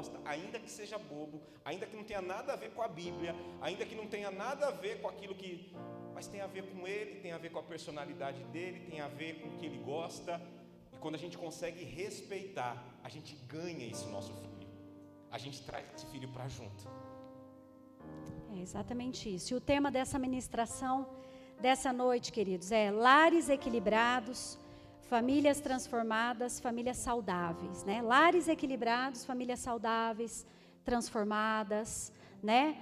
gosta, ainda que seja bobo, ainda que não tenha nada a ver com a Bíblia, ainda que não tenha nada a ver com aquilo que... Mas tem a ver com ele, tem a ver com a personalidade dele, tem a ver com o que ele gosta. E quando a gente consegue respeitar, a gente ganha esse nosso filho. A gente traz esse filho para junto. É exatamente isso. E o tema dessa ministração dessa noite, queridos, é lares equilibrados, famílias transformadas, famílias saudáveis, né? Lares equilibrados, famílias saudáveis, transformadas, né?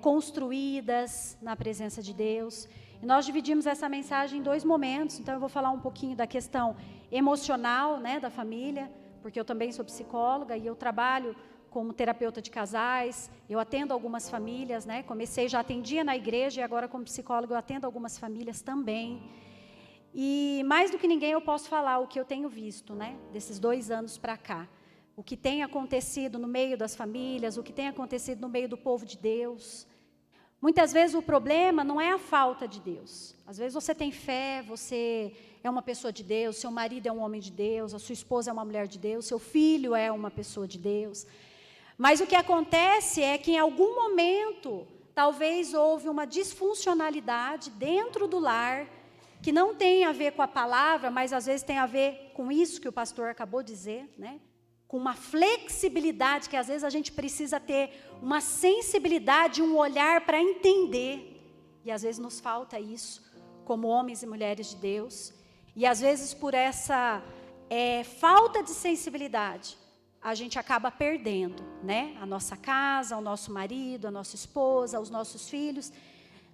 Construídas na presença de Deus. E nós dividimos essa mensagem em 2 momentos. Então eu vou falar um pouquinho da questão emocional, né, da família, porque eu também sou psicóloga e eu trabalho como terapeuta de casais. Eu atendo algumas famílias, né? Já atendia na igreja e agora como psicóloga eu atendo algumas famílias também. E mais do que ninguém eu posso falar o que eu tenho visto, né, desses 2 anos para cá. O que tem acontecido no meio das famílias, o que tem acontecido no meio do povo de Deus. Muitas vezes o problema não é a falta de Deus. Às vezes você tem fé, você é uma pessoa de Deus, seu marido é um homem de Deus, a sua esposa é uma mulher de Deus, seu filho é uma pessoa de Deus. Mas o que acontece é que em algum momento, talvez houve uma disfuncionalidade dentro do lar, que não tem a ver com a palavra, mas às vezes tem a ver com isso que o pastor acabou de dizer, né? Com uma flexibilidade que às vezes a gente precisa ter, uma sensibilidade, um olhar para entender. E às vezes nos falta isso, como homens e mulheres de Deus. E às vezes por essa falta de sensibilidade, a gente acaba perdendo, né? A nossa casa, o nosso marido, a nossa esposa, os nossos filhos,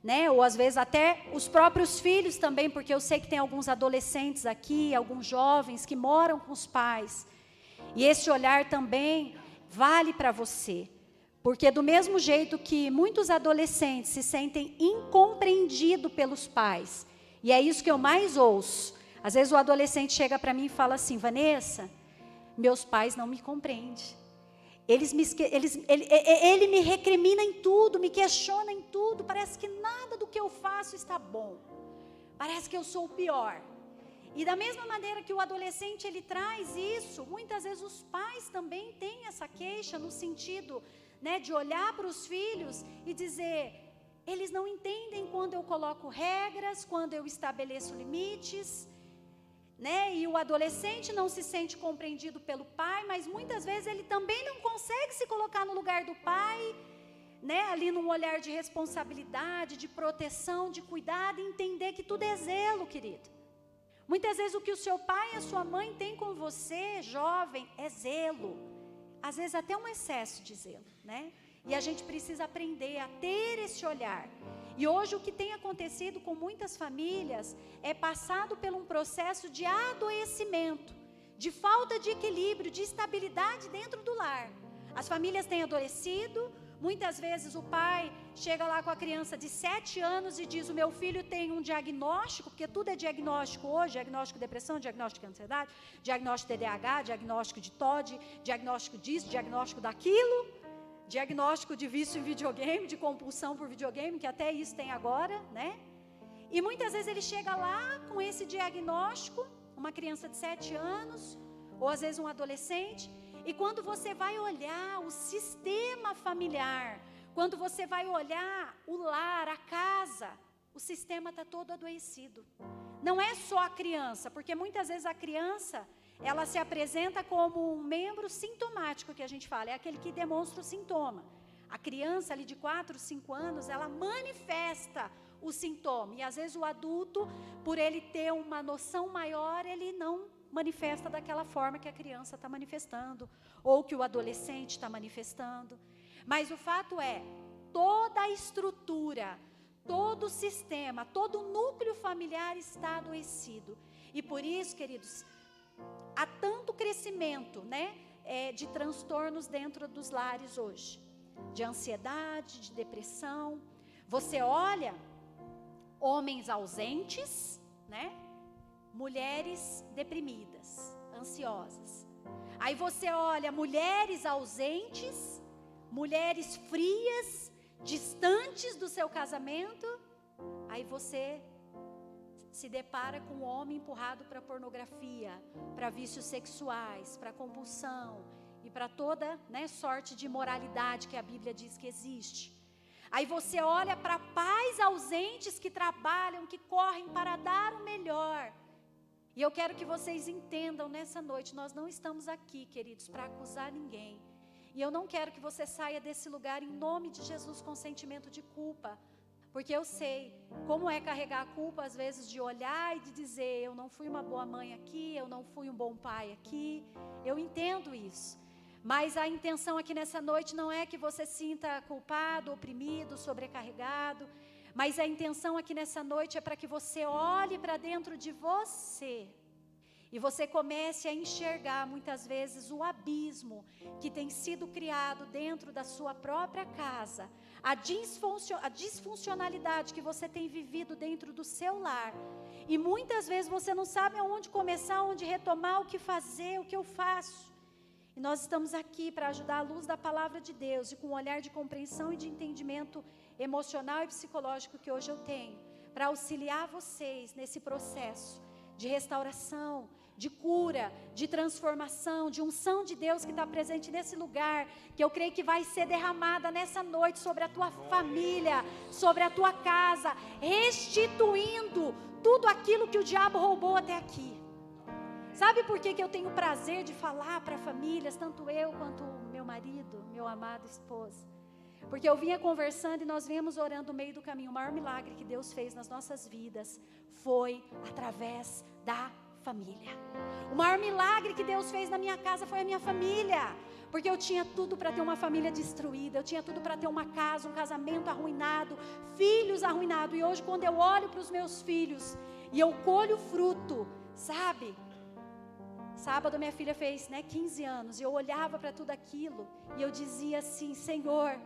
né? Ou às vezes até os próprios filhos também, porque eu sei que tem alguns adolescentes aqui, alguns jovens que moram com os pais. E esse olhar também vale para você, porque do mesmo jeito que muitos adolescentes se sentem incompreendidos pelos pais, e é isso que eu mais ouço, às vezes o adolescente chega para mim e fala assim: Vanessa, meus pais não me compreendem, ele me recrimina em tudo, me questiona em tudo, parece que nada do que eu faço está bom, parece que eu sou o pior. E da mesma maneira que o adolescente ele traz isso, muitas vezes os pais também têm essa queixa no sentido, né, de olhar para os filhos e dizer, eles não entendem quando eu coloco regras, quando eu estabeleço limites, né? E o adolescente não se sente compreendido pelo pai, mas muitas vezes ele também não consegue se colocar no lugar do pai, né, ali num olhar de responsabilidade, de proteção, de cuidado, e entender que tudo é zelo, querido. Muitas vezes o que o seu pai e a sua mãe têm com você, jovem, é zelo. Às vezes até um excesso de zelo, né? E a gente precisa aprender a ter esse olhar. E hoje o que tem acontecido com muitas famílias é passado por um processo de adoecimento, de falta de equilíbrio, de estabilidade dentro do lar. As famílias têm adoecido. Muitas vezes o pai chega lá com a criança de 7 anos e diz, o meu filho tem um diagnóstico, porque tudo é diagnóstico hoje, diagnóstico de depressão, diagnóstico de ansiedade, diagnóstico de TDAH, diagnóstico de TOD, diagnóstico disso, diagnóstico daquilo, diagnóstico de vício em videogame, de compulsão por videogame, que até isso tem agora, né? E muitas vezes ele chega lá com esse diagnóstico, uma criança de 7 anos, ou às vezes um adolescente. E quando você vai olhar o sistema familiar, quando você vai olhar o lar, a casa, o sistema está todo adoecido. Não é só a criança, porque muitas vezes a criança, ela se apresenta como um membro sintomático, que a gente fala, é aquele que demonstra o sintoma. A criança ali de 4, 5 anos, ela manifesta o sintoma. E às vezes o adulto, por ele ter uma noção maior, ele não manifesta daquela forma que a criança está manifestando, ou que o adolescente está manifestando. Mas o fato é, toda a estrutura, todo o sistema, todo o núcleo familiar está adoecido. E por isso, queridos, há tanto crescimento, né, de transtornos dentro dos lares hoje, de ansiedade, de depressão. Você olha homens ausentes, né? Mulheres deprimidas, ansiosas. Aí você olha mulheres ausentes, mulheres frias, distantes do seu casamento. Aí você se depara com um homem empurrado para pornografia, para vícios sexuais, para compulsão. e para toda, sorte de imoralidade que a Bíblia diz que existe. Aí você olha para pais ausentes que trabalham, que correm para dar o melhor. E eu quero que vocês entendam nessa noite, nós não estamos aqui, queridos, para acusar ninguém. E eu não quero que você saia desse lugar em nome de Jesus com sentimento de culpa. Porque eu sei como é carregar a culpa, às vezes, de olhar e de dizer, eu não fui uma boa mãe aqui, eu não fui um bom pai aqui. Eu entendo isso. Mas a intenção aqui nessa noite não é que você sinta culpado, oprimido, sobrecarregado. Mas a intenção aqui nessa noite é para que você olhe para dentro de você. E você comece a enxergar muitas vezes o abismo que tem sido criado dentro da sua própria casa. A disfuncionalidade que você tem vivido dentro do seu lar. E muitas vezes você não sabe aonde começar, onde retomar, o que fazer, o que eu faço. E nós estamos aqui para ajudar à luz da palavra de Deus, e com um olhar de compreensão e de entendimento emocional e psicológico que hoje eu tenho, para auxiliar vocês nesse processo de restauração, de cura, de transformação, de unção de Deus que está presente nesse lugar, que eu creio que vai ser derramada nessa noite sobre a tua família, sobre a tua casa, restituindo tudo aquilo que o diabo roubou até aqui. Sabe por que eu tenho prazer de falar para famílias, tanto eu quanto meu marido, meu amado esposo? Porque eu vinha conversando e nós viemos orando no meio do caminho. O maior milagre que Deus fez nas nossas vidas foi através da família. O maior milagre que Deus fez na minha casa foi a minha família. Porque eu tinha tudo para ter uma família destruída, eu tinha tudo para ter uma casa, um casamento arruinado, filhos arruinados. E hoje, quando eu olho para os meus filhos e eu colho fruto, sabe? Sábado minha filha fez 15 anos, e eu olhava para tudo aquilo e eu dizia assim, Senhor,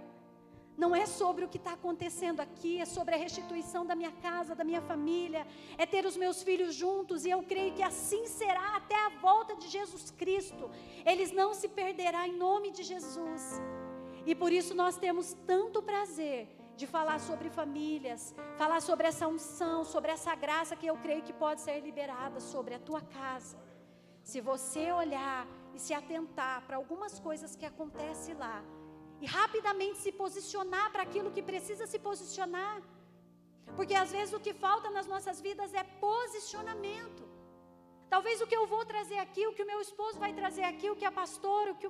não é sobre o que está acontecendo aqui, é sobre a restituição da minha casa, da minha família, é ter os meus filhos juntos, e eu creio que assim será até a volta de Jesus Cristo. Eles não se perderão em nome de Jesus. E por isso nós temos tanto prazer de falar sobre famílias, falar sobre essa unção, sobre essa graça que eu creio que pode ser liberada sobre a tua casa. Se você olhar e se atentar para algumas coisas que acontecem lá, e rapidamente se posicionar para aquilo que precisa se posicionar, porque às vezes o que falta nas nossas vidas é posicionamento. Talvez o que eu vou trazer aqui, o que o meu esposo vai trazer aqui, o que a pastora, o que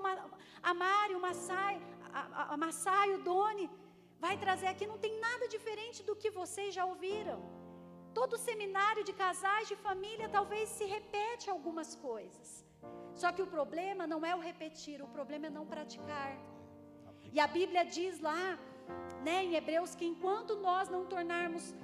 a Mari, a Massai, o Doni vai trazer aqui, não tem nada diferente do que vocês já ouviram. Todo seminário de casais, de família, talvez se repete algumas coisas. Só que o problema não é o repetir, o problema é não praticar. E a Bíblia diz lá, em Hebreus, que enquanto nós não tornarmos,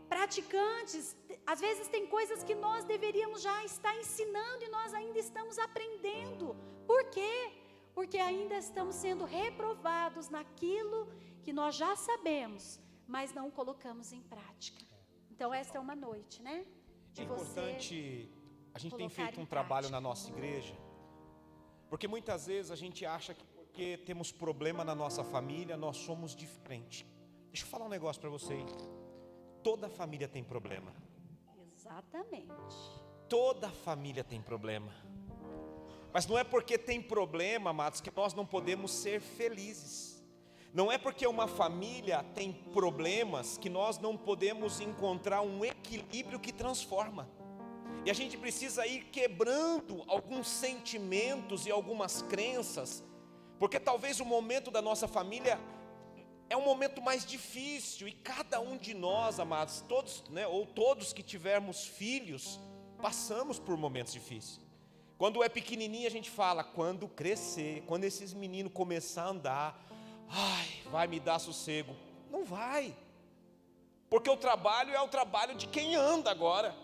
praticantes, às vezes tem coisas que nós deveríamos já estar ensinando e nós ainda estamos aprendendo. Por quê? Porque ainda estamos sendo reprovados naquilo que nós já sabemos, mas não colocamos em prática. Então essa é uma noite, É importante, a gente tem feito um trabalho na nossa igreja, porque muitas vezes a gente acha que porque temos problema na nossa família, nós somos diferentes. Deixa eu falar um negócio para vocês. Toda família tem problema. Exatamente. Toda família tem problema. Mas não é porque tem problema, amados, que nós não podemos ser felizes. Não é porque uma família tem problemas que nós não podemos encontrar um equilíbrio que transforma. E a gente precisa ir quebrando alguns sentimentos e algumas crenças, porque talvez o momento da nossa família é um momento mais difícil, e cada um de nós, amados, todos, ou todos que tivermos filhos, passamos por momentos difíceis. Quando é pequenininho a gente fala, quando crescer, quando esses meninos começar a andar, vai me dar sossego. Não vai, porque o trabalho é o trabalho de quem anda agora,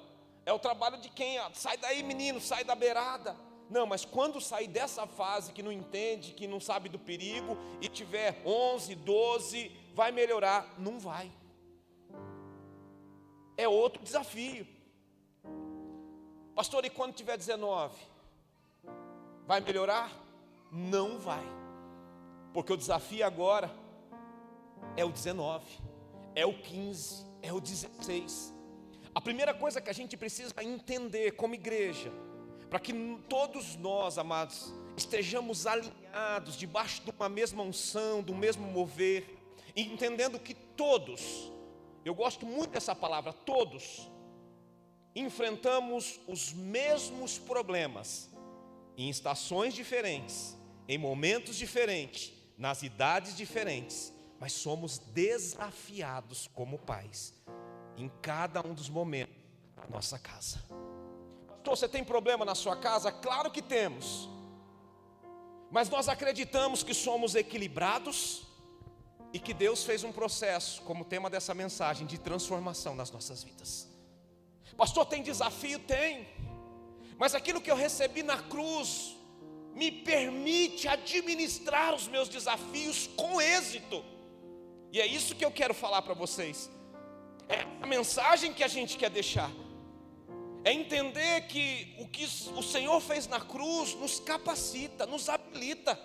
é o trabalho de quem, sai daí menino, sai da beirada. Não, mas quando sair dessa fase que não entende, que não sabe do perigo, e tiver 11, 12, vai melhorar? Não vai. É outro desafio. Pastor, e quando tiver 19? Vai melhorar? Não vai. Porque o desafio agora é o 19, é o 15, é o 16. A primeira coisa que a gente precisa entender como igreja, para que todos nós, amados, estejamos alinhados, debaixo de uma mesma unção, do mesmo mover, entendendo que todos, eu gosto muito dessa palavra, todos, enfrentamos os mesmos problemas, em estações diferentes, em momentos diferentes, nas idades diferentes, mas somos desafiados como pais, em cada um dos momentos da nossa casa. Pastor, você tem problema na sua casa? Claro que temos, mas nós acreditamos que somos equilibrados e que Deus fez um processo, como tema dessa mensagem, de transformação nas nossas vidas. Pastor, tem desafio? Tem, mas aquilo que eu recebi na cruz me permite administrar os meus desafios com êxito. E é isso que eu quero falar para vocês. É a mensagem que a gente quer deixar. É entender que o Senhor fez na cruz nos capacita, nos habilita.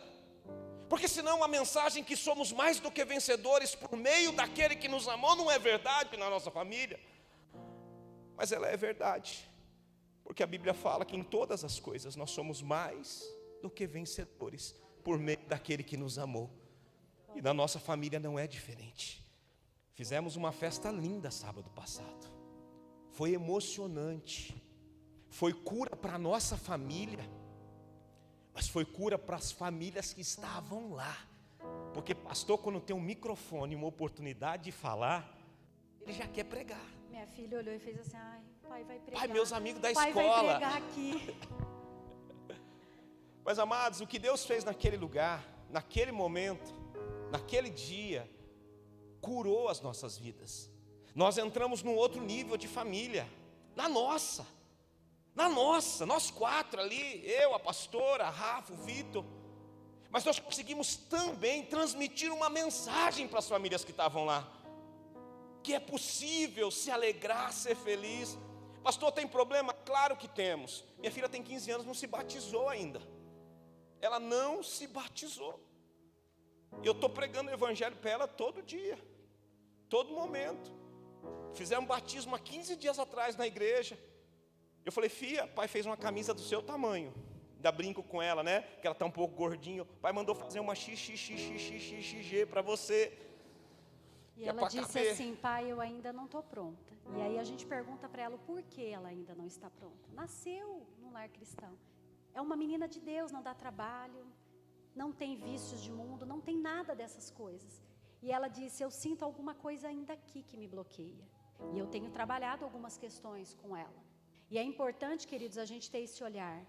Porque senão a mensagem que somos mais do que vencedores por meio daquele que nos amou não é verdade na nossa família. Mas ela é verdade. Porque a Bíblia fala que em todas as coisas nós somos mais do que vencedores por meio daquele que nos amou. E na nossa família não é diferente. Fizemos uma festa linda sábado passado. Foi emocionante. Foi cura para a nossa família, mas foi cura para as famílias que estavam lá. Porque pastor, quando tem um microfone, uma oportunidade de falar, ele já quer pregar. Minha filha olhou e fez assim: ai, pai vai pregar. Pai, meus amigos da pai escola. Vai pregar aqui. Mas amados, o que Deus fez naquele lugar, naquele momento, naquele dia, curou as nossas vidas. Nós entramos num outro nível de família, nós 4 ali, eu, a pastora, a Rafa, o Vitor. Mas nós conseguimos também transmitir uma mensagem para as famílias que estavam lá, que é possível se alegrar, ser feliz. Pastor, tem problema? Claro que temos. Minha filha tem 15 anos, não se batizou ainda. Ela não se batizou. E eu estou pregando o evangelho para ela todo dia, todo momento. Fizemos batismo há 15 dias atrás na igreja. Eu falei: filha, pai fez uma camisa do seu tamanho. Ainda brinco com ela, né? Que ela está um pouco gordinha. O pai mandou fazer uma XXXXXG para você. E ela disse assim: pai, eu ainda não estou pronta. E aí a gente pergunta para ela o porquê ela ainda não está pronta. Nasceu no lar cristão. É uma menina de Deus, não dá trabalho, não tem vícios de mundo, não tem nada dessas coisas. E ela disse: eu sinto alguma coisa ainda aqui que me bloqueia. E eu tenho trabalhado algumas questões com ela. E é importante, queridos, a gente ter esse olhar,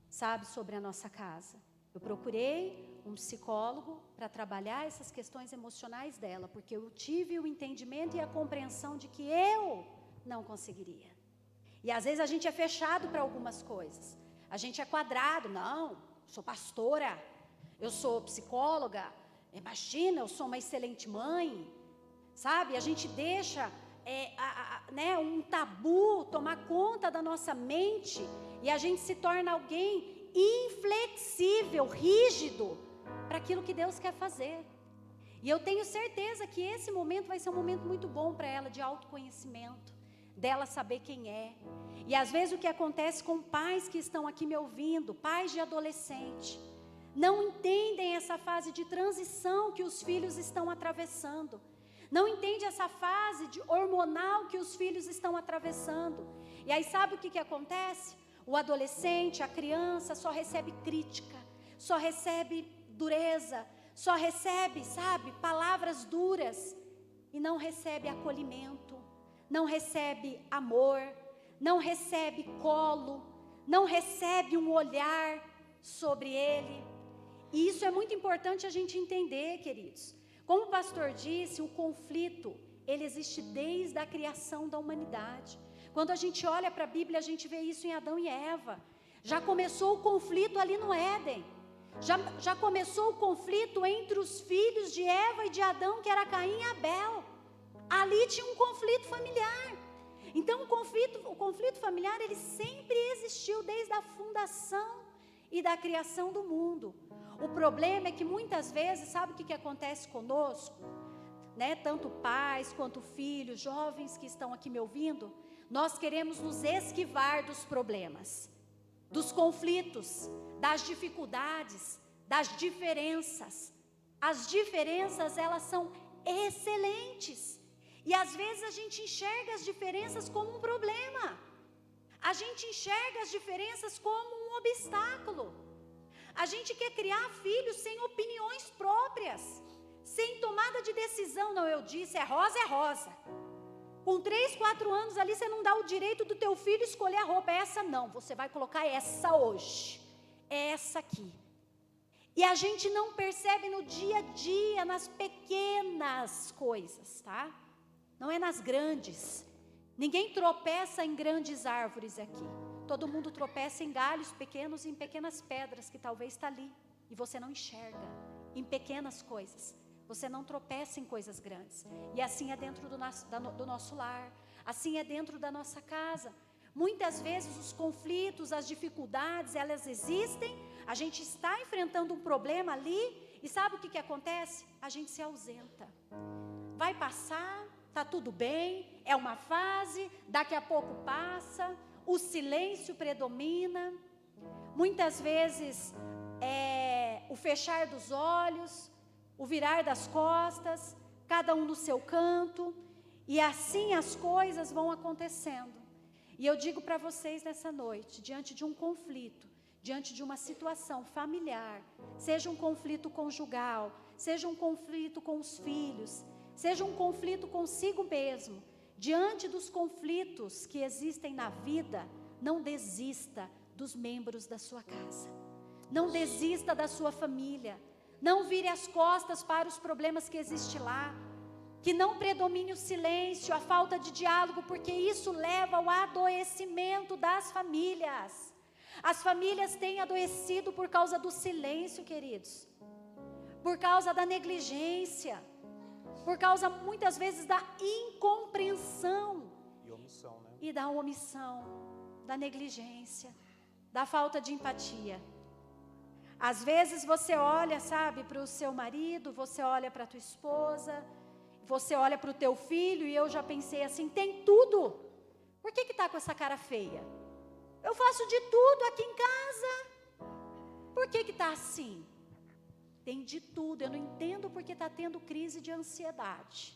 sabe, sobre a nossa casa. Eu procurei um psicólogo para trabalhar essas questões emocionais dela, porque eu tive o entendimento e a compreensão de que eu não conseguiria. E às vezes a gente é fechado para algumas coisas. A gente é quadrado: não, sou pastora, eu sou psicóloga, imagina, eu sou uma excelente mãe, sabe? A gente deixa um tabu tomar conta da nossa mente e a gente se torna alguém inflexível, rígido para aquilo que Deus quer fazer. E eu tenho certeza que esse momento vai ser um momento muito bom para ela, de autoconhecimento, dela saber quem é. E às vezes o que acontece com pais que estão aqui me ouvindo, pais de adolescente, não entendem essa fase de transição que os filhos estão atravessando. Não entende essa fase hormonal que os filhos estão atravessando. E aí sabe o que acontece? O adolescente, a criança só recebe crítica, só recebe dureza, só recebe, sabe, palavras duras. E não recebe acolhimento, não recebe amor, não recebe colo, não recebe um olhar sobre ele. E isso é muito importante a gente entender, queridos. Como o pastor disse, o conflito, ele existe desde a criação da humanidade. Quando a gente olha para a Bíblia, a gente vê isso em Adão e Eva. Já começou o conflito ali no Éden. Já começou o conflito entre os filhos de Eva e de Adão, que era Caim e Abel. Ali tinha um conflito familiar. Então o conflito familiar, ele sempre existiu desde a fundação e da criação do mundo. O problema é que muitas vezes, sabe o que acontece conosco? Tanto pais quanto filhos, jovens que estão aqui me ouvindo, nós queremos nos esquivar dos problemas. dos conflitos, das dificuldades, das diferenças. As diferenças, elas são excelentes. E às vezes a gente enxerga as diferenças como um problema. A gente enxerga as diferenças como um obstáculo. A gente quer criar filhos sem opiniões próprias, sem tomada de decisão. Não, eu disse, é rosa. Com 3, 4 anos ali, você não dá o direito do teu filho escolher a roupa. Essa não, você vai colocar essa hoje. É essa aqui. E a gente não percebe no dia a dia, nas pequenas coisas, tá? Não é nas grandes. Ninguém tropeça em grandes árvores aqui. Todo mundo tropeça em galhos pequenos e em pequenas pedras que talvez está ali. E você não enxerga. Em pequenas coisas. Você não tropeça em coisas grandes. E assim é dentro do nosso lar. Assim é dentro da nossa casa. Muitas vezes os conflitos, as dificuldades, elas existem. A gente está enfrentando um problema ali. E sabe o que acontece? A gente se ausenta. Vai passar, está tudo bem, é uma fase, daqui a pouco passa. O silêncio predomina. Muitas vezes o fechar dos olhos, o virar das costas, cada um no seu canto, e assim as coisas vão acontecendo. E eu digo para vocês nessa noite, diante de um conflito, diante de uma situação familiar, seja um conflito conjugal, seja um conflito com os filhos, seja um conflito consigo mesmo, diante dos conflitos que existem na vida, não desista dos membros da sua casa, não desista da sua família, não vire as costas para os problemas que existem lá, que não predomine o silêncio, a falta de diálogo, porque isso leva ao adoecimento das famílias. As famílias têm adoecido por causa do silêncio, queridos, por causa da negligência, por causa muitas vezes da incompreensão e omissão, né? E da omissão, da negligência, da falta de empatia. Às vezes você olha, sabe, para o seu marido, você olha para a tua esposa, você olha para o teu filho, e eu já pensei assim, tem tudo, por que está com essa cara feia? Eu faço de tudo aqui em casa, por que está assim? Tem de tudo, eu não entendo porque está tendo crise de ansiedade,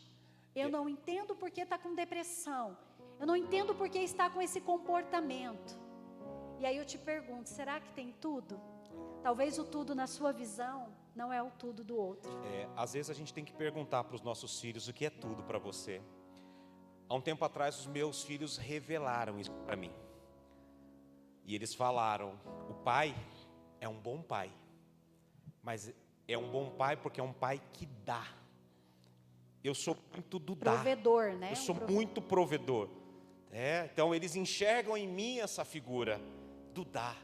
eu não entendo porque está com depressão, eu não entendo porque está com esse comportamento. E aí eu te pergunto, será que tem tudo? Talvez o tudo na sua visão não é o tudo do outro. Às vezes a gente tem que perguntar para os nossos filhos o que é tudo para você. Há um tempo atrás os meus filhos revelaram isso para mim. E eles falaram, o pai é um bom pai, mas é um bom pai porque é um pai que dá. Eu sou muito do dar. Provedor, né? Eu sou muito provedor. Então eles enxergam em mim essa figura do dar.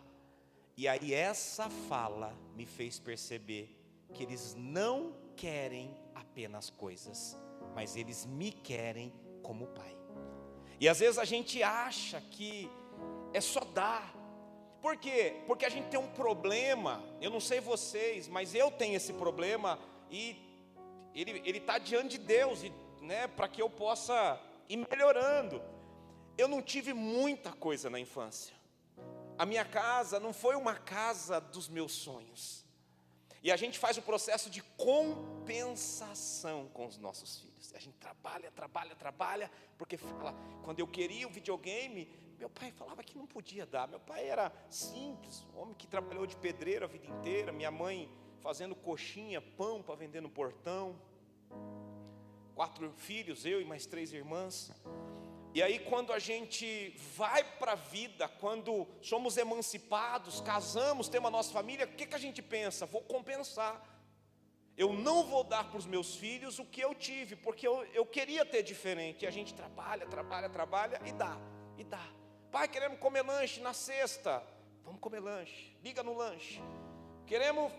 E aí essa fala me fez perceber que eles não querem apenas coisas, mas eles me querem como pai. E às vezes a gente acha que é só dar. Por quê? Porque a gente tem um problema, eu não sei vocês, mas eu tenho esse problema, e ele está diante de Deus, né, para que eu possa ir melhorando. Eu não tive muita coisa na infância. A minha casa não foi uma casa dos meus sonhos. E a gente faz o processo de compensação com os nossos filhos. A gente trabalha, porque fala, quando eu queria o videogame, meu pai falava que não podia dar. Meu pai era simples, um homem que trabalhou de pedreiro a vida inteira. Minha mãe fazendo coxinha, pão para vender no portão. 4 filhos, eu e mais 3 irmãs. E aí quando a gente vai para a vida, quando somos emancipados, casamos, temos a nossa família, o que a gente pensa? Vou compensar. Eu não vou dar para os meus filhos o que eu tive, porque eu queria ter diferente. E a gente trabalha e dá. Pai, queremos comer lanche na sexta. Vamos comer lanche, liga no lanche. Queremos,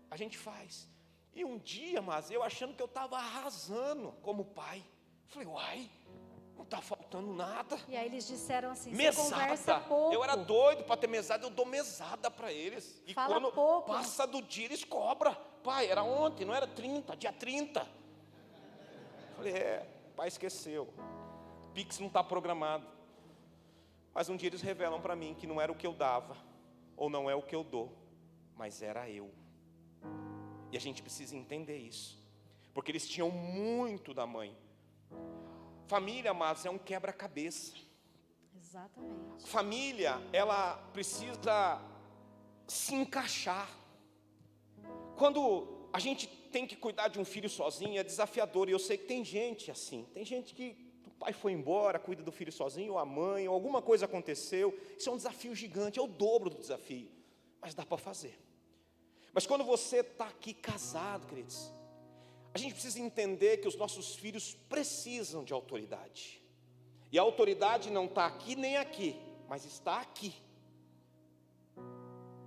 a gente faz. E um dia, mas eu achando que eu estava arrasando como pai. Falei, uai, não está faltando nada. E aí eles disseram assim, mesada. Você conversa pouco. Eu era doido para ter mesada, eu dou mesada para eles. E fala quando pouco. Passa do dia, eles cobram. Pai, era ontem, não era 30, dia 30. Falei, pai esqueceu. Pix não está programado. Mas um dia eles revelam para mim que não era o que eu dava, ou não é o que eu dou, mas era eu. E a gente precisa entender isso, porque eles tinham muito da mãe. Família, amados, é um quebra-cabeça. Exatamente. Família, ela precisa se encaixar. Quando a gente tem que cuidar de um filho sozinho, é desafiador. E eu sei que tem gente assim. Tem gente que o pai foi embora, cuida do filho sozinho, ou a mãe, ou alguma coisa aconteceu. Isso é um desafio gigante, é o dobro do desafio. Mas dá para fazer. Mas quando você está aqui casado, queridos, a gente precisa entender que os nossos filhos precisam de autoridade. E a autoridade não está aqui nem aqui, mas está aqui.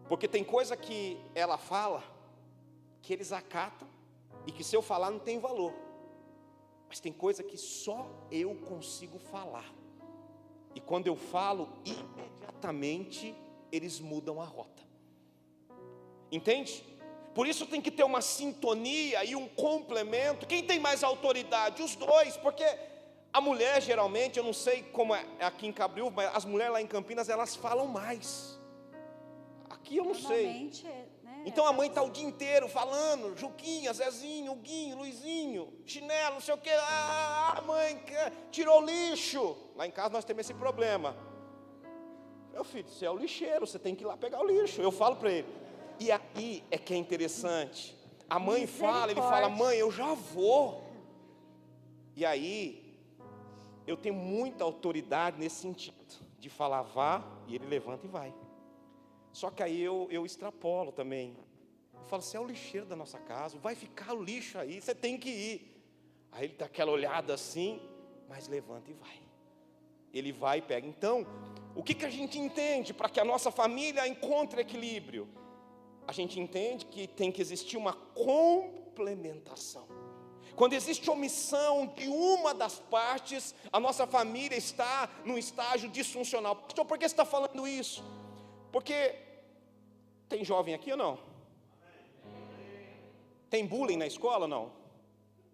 Porque tem coisa que ela fala, que eles acatam, e que se eu falar não tem valor. Mas tem coisa que só eu consigo falar. E quando eu falo, imediatamente eles mudam a rota. Entende? Por isso tem que ter uma sintonia e um complemento. Quem tem mais autoridade? Os dois, porque a mulher geralmente, eu não sei como é aqui em Cabreúva, mas as mulheres lá em Campinas, elas falam mais. Aqui eu não sei. Né, então a mãe está o dia inteiro falando, Juquinha, Zezinho, Huguinho, Luizinho, chinelo, não sei o que, mãe, tirou o lixo. Lá em casa nós temos esse problema. Meu filho, você é o lixeiro, você tem que ir lá pegar o lixo. Eu falo para ele. E aqui é que é interessante. A mãe fala, ele fala, mãe, eu já vou. E aí, eu tenho muita autoridade nesse sentido, de falar vá, e ele levanta e vai. Só que aí eu extrapolo também. Eu falo, você é o lixeiro da nossa casa, vai ficar o lixo aí, você tem que ir. Aí ele dá aquela olhada assim, mas levanta e vai. Ele vai e pega. Então, o que a gente entende para que a nossa família encontre equilíbrio? A gente entende que tem que existir uma complementação. Quando existe omissão de uma das partes, a nossa família está num estágio disfuncional. Pastor, por que você está falando isso? Porque tem jovem aqui ou não? Tem bullying na escola ou não?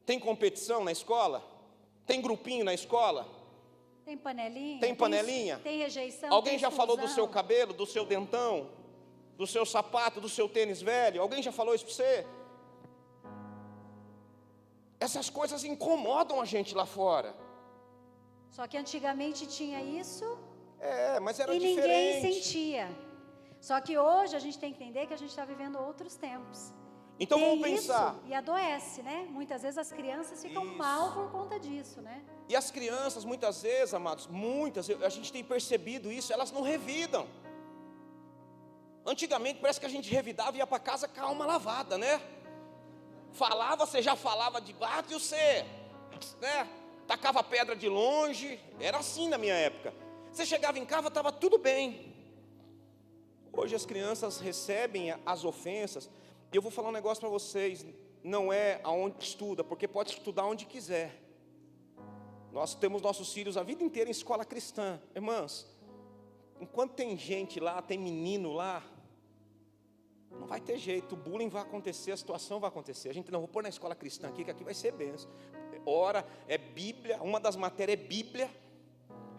Tem competição na escola? Tem grupinho na escola? Tem panelinha? Tem panelinha? Tem rejeição? Alguém já falou do seu cabelo, do seu dentão, do seu sapato, do seu tênis velho? Alguém já falou isso para você? Essas coisas incomodam a gente lá fora. Só que antigamente tinha isso, mas era e diferente. ninguém sentia. Só que hoje a gente tem que entender que a gente está vivendo outros tempos. Então Tem vamos pensar. isso e adoece, né? Muitas vezes as crianças ficam mal por conta disso, né? E as crianças, muitas vezes, amados, a gente tem percebido isso, elas não revidam. Antigamente parece que a gente revidava e ia para casa com a alma lavada, né? Falava, você já falava de baixo e você, né? Tacava pedra de longe, era assim na minha época. Você chegava em casa, estava tudo bem. Hoje as crianças recebem as ofensas. E eu vou falar um negócio para vocês, não é aonde estuda, porque pode estudar onde quiser. Nós temos nossos filhos a vida inteira em escola cristã. Irmãs, enquanto tem gente lá, tem menino lá, não vai ter jeito, o bullying vai acontecer, a situação vai acontecer. A gente não vou pôr na escola cristã aqui, que aqui vai ser bênção. Ora, é Bíblia, uma das matérias é Bíblia,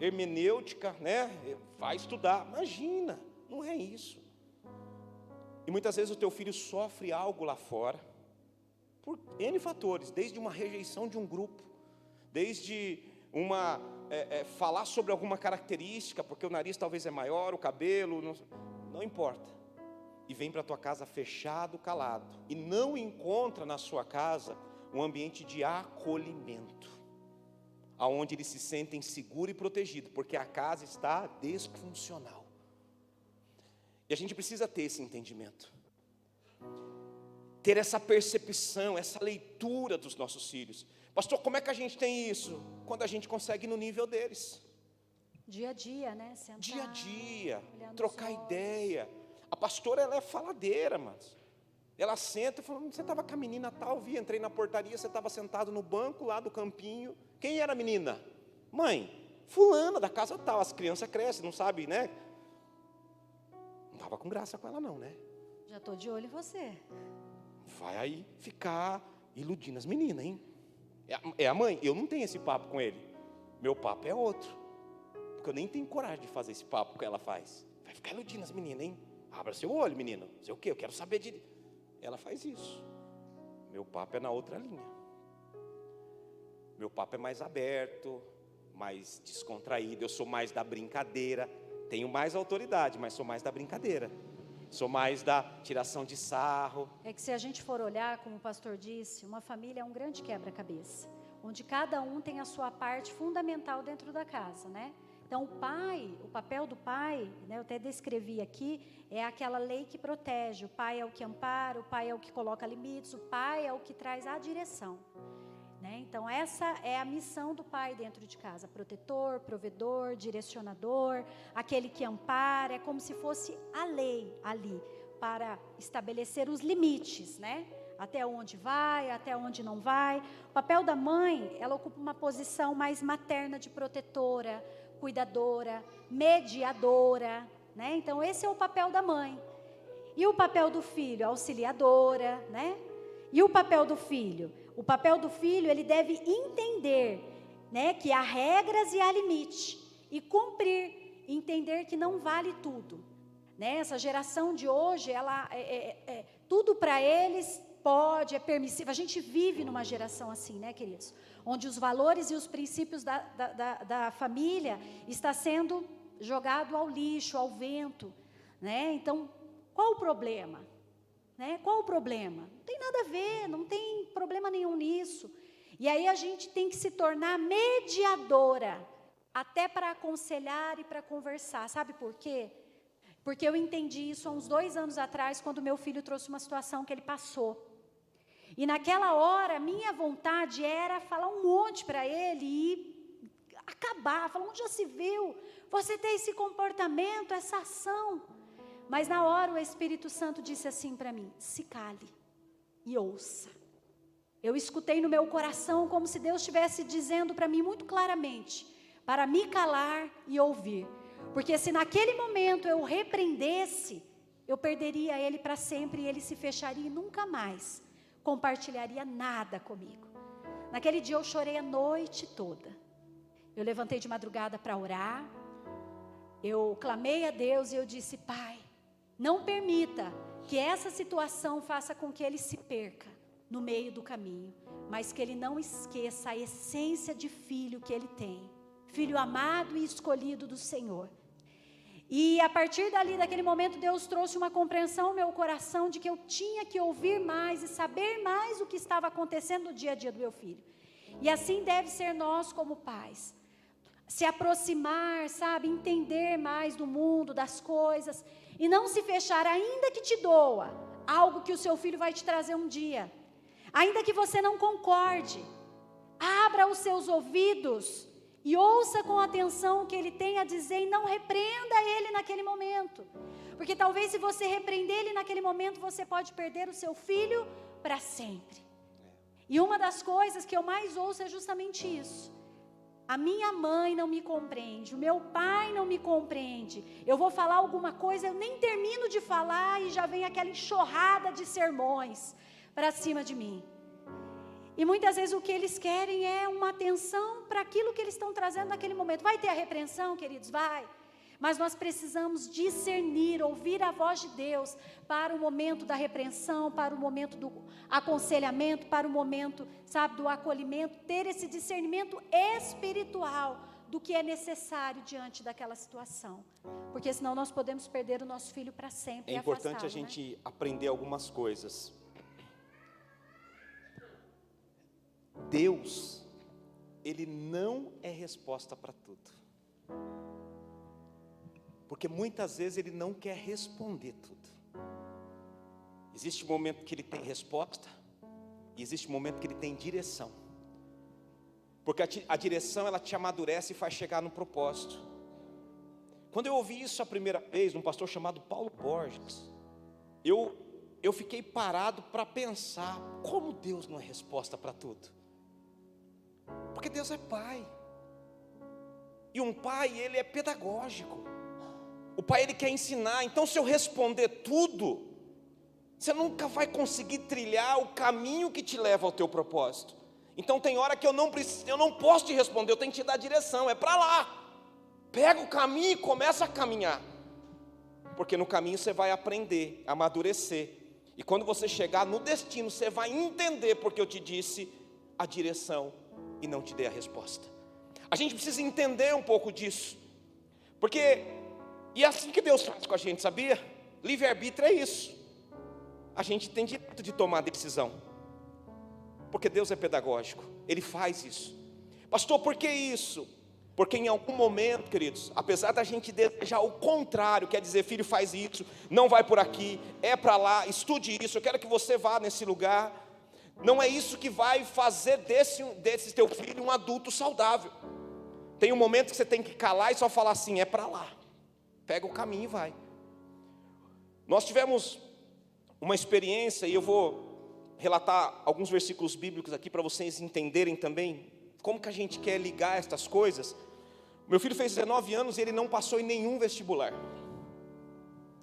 hermenêutica, né? Vai estudar. Imagina, não é isso. E muitas vezes o teu filho sofre algo lá fora, por N fatores, desde uma rejeição de um grupo, desde uma, falar sobre alguma característica, porque o nariz talvez é maior, o cabelo, não importa. E vem para a tua casa fechado, calado, e não encontra na sua casa um ambiente de acolhimento, aonde eles se sentem seguros e protegidos, porque a casa está disfuncional. E a gente precisa ter esse entendimento, ter essa percepção, essa leitura dos nossos filhos. Pastor, como é que a gente tem isso? Quando a gente consegue ir no nível deles. Dia a dia, né? Sentar, dia a dia, trocar ideia. A pastora, ela é faladeira, mas ela senta e fala, você estava com a menina tal, entrei na portaria, você estava sentado no banco lá do campinho. Quem era a menina? Mãe, fulana da casa tal. As crianças crescem, não sabem, né? Não estava com graça com ela não, né? Já estou de olho em você. Vai aí ficar iludindo as meninas, hein? É a mãe, eu não tenho esse papo com ele. Meu papo é outro. Porque eu nem tenho coragem de fazer esse papo que ela faz. Vai ficar iludindo as meninas, hein? Abra seu olho, menino. Sei o quê? Eu quero saber de... Ela faz isso. Meu papo é na outra linha. Meu papo é mais aberto, mais descontraído. Eu sou mais da brincadeira. Tenho mais autoridade, mas sou mais da brincadeira. Sou mais da tiração de sarro. É que se a gente for olhar, como o pastor disse, uma família é um grande quebra-cabeça, onde cada um tem a sua parte fundamental dentro da casa, né? Então o papel do pai, né, eu até descrevi aqui, é aquela lei que protege. O pai é o que ampara, o pai é o que coloca limites, o pai é o que traz a direção, né? Então essa é a missão do pai dentro de casa: protetor, provedor, direcionador, aquele que ampara. É como se fosse a lei ali, para estabelecer os limites, né? Até onde vai, até onde não vai. O papel da mãe, ela ocupa uma posição mais materna, de protetora, cuidadora, mediadora, né? Então esse é o papel da mãe. E o papel do filho, auxiliadora, né? E o papel do filho? O papel do filho, ele deve entender, né, que há regras e há limite, e cumprir, entender que não vale tudo, né? Essa geração de hoje, ela tudo para eles pode, é permissível. A gente vive numa geração assim, né, queridos? Onde os valores e os princípios da família está sendo jogado ao lixo, ao vento, né? Então, qual o problema? Né? Qual o problema? Não tem nada a ver, não tem problema nenhum nisso. E aí a gente tem que se tornar mediadora, até para aconselhar e para conversar. Sabe por quê? Porque eu entendi isso há uns 2 anos atrás, quando meu filho trouxe uma situação que ele passou. E naquela hora, minha vontade era falar um monte para ele e acabar, falar: onde já se viu você ter esse comportamento, essa ação? Mas na hora o Espírito Santo disse assim para mim: se cale e ouça. Eu escutei no meu coração como se Deus estivesse dizendo para mim muito claramente, para me calar e ouvir. Porque se naquele momento eu repreendesse, eu perderia ele para sempre, e ele se fecharia e nunca mais compartilharia nada comigo. Naquele dia eu chorei a noite toda. Eu levantei de madrugada para orar. Eu clamei a Deus e eu disse: Pai, não permita que essa situação faça com que ele se perca no meio do caminho, mas que ele não esqueça a essência de filho que ele tem, filho amado e escolhido do Senhor. E a partir dali, daquele momento, Deus trouxe uma compreensão ao meu coração de que eu tinha que ouvir mais e saber mais o que estava acontecendo no dia a dia do meu filho. E assim deve ser nós como pais, se aproximar, sabe, entender mais do mundo, das coisas, e não se fechar, ainda que te doa algo que o seu filho vai te trazer um dia, ainda que você não concorde. Abra os seus ouvidos e ouça com atenção o que ele tem a dizer, e não repreenda ele naquele momento, porque talvez, se você repreender ele naquele momento, você pode perder o seu filho para sempre. E uma das coisas que eu mais ouço é justamente isso: a minha mãe não me compreende, o meu pai não me compreende. Eu vou falar alguma coisa, eu nem termino de falar e já vem aquela enxurrada de sermões para cima de mim. E muitas vezes o que eles querem é uma atenção para aquilo que eles estão trazendo naquele momento. Vai ter a repreensão, queridos? Vai. Mas nós precisamos discernir, ouvir a voz de Deus para o momento da repreensão, para o momento do aconselhamento, para o momento, sabe, do acolhimento. Ter esse discernimento espiritual do que é necessário diante daquela situação. Porque senão nós podemos perder o nosso filho para sempre. É importante a gente aprender algumas coisas. Deus, Ele não é resposta para tudo. Porque muitas vezes Ele não quer responder tudo. Existe um momento que Ele tem resposta, e existe um momento que Ele tem direção. Porque a direção, ela te amadurece e faz chegar no propósito. Quando eu ouvi isso a primeira vez, um pastor chamado Paulo Borges, eu fiquei parado para pensar: como Deus não é resposta para tudo? Porque Deus é pai. E um pai, ele é pedagógico. O pai, ele quer ensinar. Então, se eu responder tudo, você nunca vai conseguir trilhar o caminho que te leva ao teu propósito. Então tem hora que eu não posso te responder, eu tenho que te dar direção, é para lá. Pega o caminho e começa a caminhar. porque no caminho você vai aprender, amadurecer. E quando você chegar no destino, você vai entender porque eu te disse a direção e não te dei a resposta. A gente precisa entender um pouco disso, porque, e é assim que Deus faz com a gente, sabia? Livre-arbítrio é isso. A gente tem direito de tomar decisão, porque Deus é pedagógico, Ele faz isso. Pastor, por que isso? Porque em algum momento, queridos, apesar da gente desejar o contrário, quer dizer, filho, faz isso, não vai por aqui, é para lá, estude isso, eu quero que você vá nesse lugar. Não é isso que vai fazer desse teu filho um adulto saudável. Tem um momento que você tem que calar e só falar assim, é para lá. Pega o caminho e vai. Nós tivemos uma experiência, e eu vou relatar alguns versículos bíblicos aqui para vocês entenderem também como que a gente quer ligar estas coisas. Meu filho fez 19 anos e ele não passou em nenhum vestibular.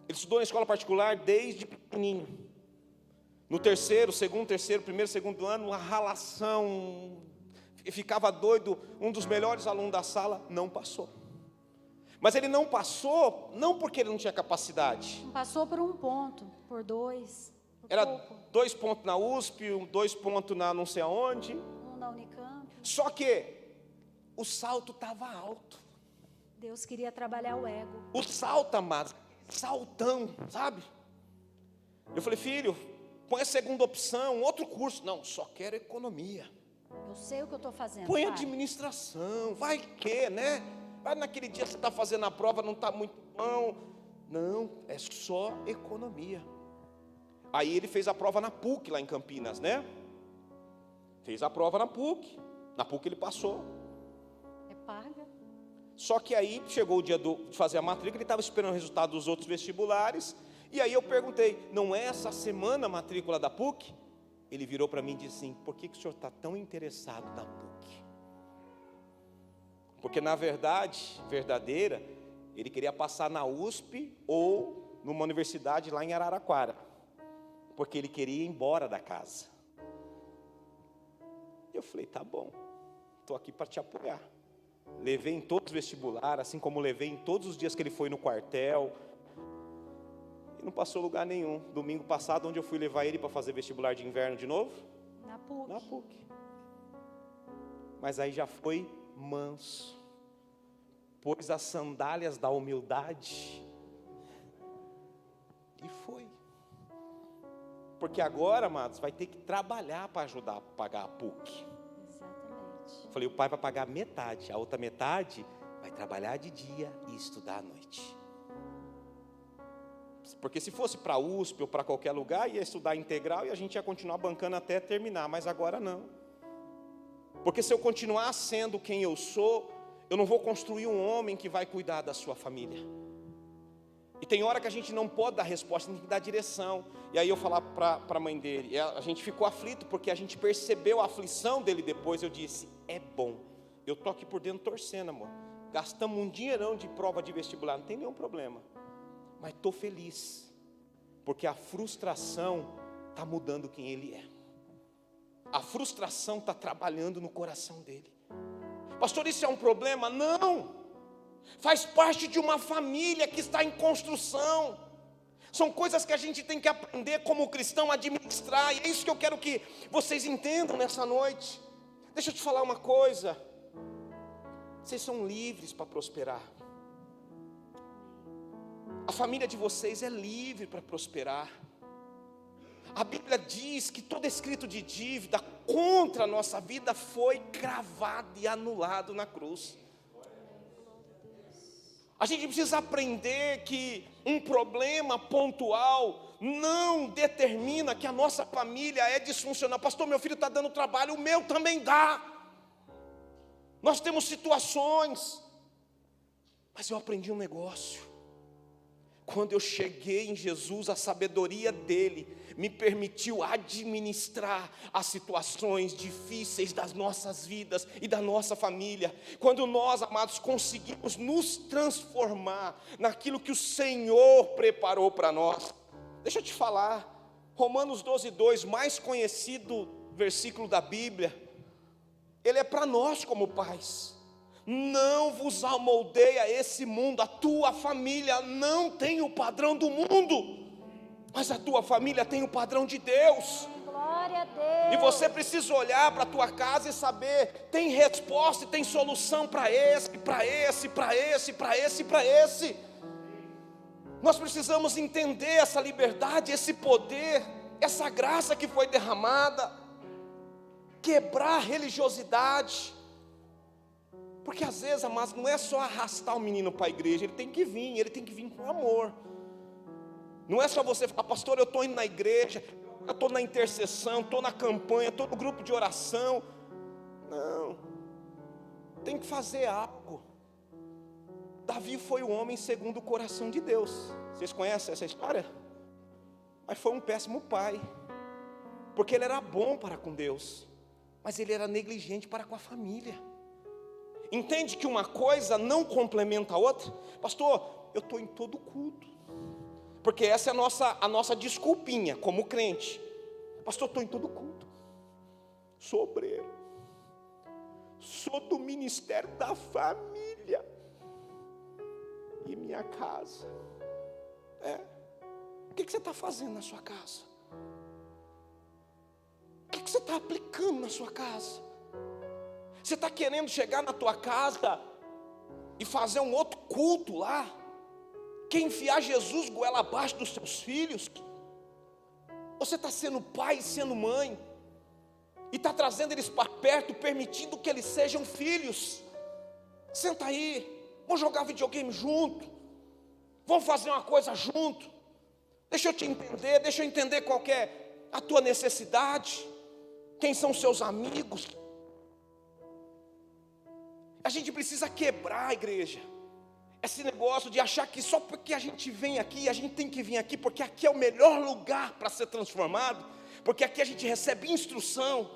Ele estudou na escola particular desde pequenininho. No primeiro, segundo ano, uma ralação, ficava doido, um dos melhores alunos da sala, não passou. Mas ele não passou, não porque ele não tinha capacidade. Não passou por 1 ponto, por 2. Era 2 pontos na USP, 2 pontos na não sei aonde. 1 na Unicamp. Só que o salto estava alto. Deus queria trabalhar o ego. O salto, amados, saltão, sabe? Eu falei, filho, põe a segunda opção, outro curso. Não, só quero economia. Eu sei o que eu estou fazendo. Põe pai. administração, vai que, né? Vai naquele dia que você está fazendo a prova, não está muito bom. Não, é só economia. Aí ele fez a prova na PUC, lá em Campinas, né? Fez a prova na PUC. Na PUC ele passou. É paga. Só que aí chegou o dia de fazer a matrícula, ele estava esperando o resultado dos outros vestibulares. E aí eu perguntei, não é essa semana a matrícula da PUC? Ele virou para mim e disse assim, por que o senhor está tão interessado na PUC? Porque na verdade, verdadeira, ele queria passar na USP ou numa universidade lá em Araraquara. Porque ele queria ir embora da casa. Eu falei, tá bom, estou aqui para te apoiar. Levei em todos os vestibulares, assim como levei em todos os dias que ele foi no quartel. E não passou lugar nenhum. Domingo passado, onde eu fui levar ele para fazer vestibular de inverno de novo? Na PUC. Na PUC. Mas aí já foi manso. Pôs as sandálias da humildade. E foi. Porque agora, amados, vai ter que trabalhar para ajudar a pagar a PUC. Exatamente. Falei, o pai vai pagar metade, a outra metade vai trabalhar de dia e estudar à noite. Porque se fosse para a USP ou para qualquer lugar, ia estudar integral e a gente ia continuar bancando até terminar, mas agora não. Porque se eu continuar sendo quem eu sou, eu não vou construir um homem que vai cuidar da sua família. E tem hora que a gente não pode dar resposta, tem que dar direção. E aí eu falar para a mãe dele, e a gente ficou aflito, porque a gente percebeu a aflição dele depois. Eu disse, é bom, eu estou aqui por dentro torcendo, amor. Gastamos um dinheirão de prova de vestibular, não tem nenhum problema. Mas estou feliz, porque a frustração está mudando quem ele é. A frustração está trabalhando no coração dele. Pastor, isso é um problema? Não! Faz parte de uma família que está em construção. São coisas que a gente tem que aprender como cristão a administrar. E é isso que eu quero que vocês entendam nessa noite. Deixa eu te falar uma coisa. Vocês são livres para prosperar. A família de vocês é livre para prosperar. A Bíblia diz que todo escrito de dívida contra a nossa vida foi cravado e anulado na cruz. A gente precisa aprender que um problema pontual não determina que a nossa família é disfuncional. Pastor, meu filho está dando trabalho, o meu também dá. Nós temos situações. Mas eu aprendi um negócio. Quando eu cheguei em Jesus, a sabedoria dele me permitiu administrar as situações difíceis das nossas vidas e da nossa família. Quando nós, amados, conseguimos nos transformar naquilo que o Senhor preparou para nós. Deixa eu te falar, Romanos 12:2, mais conhecido versículo da Bíblia, ele é para nós como pais. Não vos amoldeia a esse mundo. A tua família não tem o padrão do mundo, mas a tua família tem o padrão de Deus. Glória a Deus. E você precisa olhar para a tua casa e saber, tem resposta e tem solução para esse, para esse, para esse, para esse, para esse. Nós precisamos entender essa liberdade, esse poder, essa graça que foi derramada, quebrar a religiosidade. Porque às vezes, amados, não é só arrastar o menino para a igreja, ele tem que vir com amor. Não é só você falar, pastor, eu estou indo na igreja, eu estou na intercessão, estou na campanha, estou no grupo de oração. Não, tem que fazer algo. Davi foi o homem segundo o coração de Deus. Vocês conhecem essa história? Mas foi um péssimo pai, porque ele era bom para com Deus, mas ele era negligente para com a família. Entende que uma coisa não complementa a outra? Pastor, eu estou em todo culto, porque essa é a nossa desculpinha como crente. Pastor, eu estou em todo culto, sou obreiro, sou do ministério da família, e minha casa, o que você está fazendo na sua casa? O que você está aplicando na sua casa? Você está querendo chegar na tua casa e fazer um outro culto lá? Quer enfiar Jesus goela abaixo dos seus filhos? Ou você está sendo pai, sendo mãe, e está trazendo eles para perto, permitindo que eles sejam filhos? Senta aí, vamos jogar videogame junto, vamos fazer uma coisa junto. Deixa eu te entender, deixa eu entender qual que é a tua necessidade, quem são os seus amigos. A gente precisa quebrar, a igreja, esse negócio de achar que só porque a gente vem aqui, a gente tem que vir aqui, porque aqui é o melhor lugar para ser transformado, porque aqui a gente recebe instrução.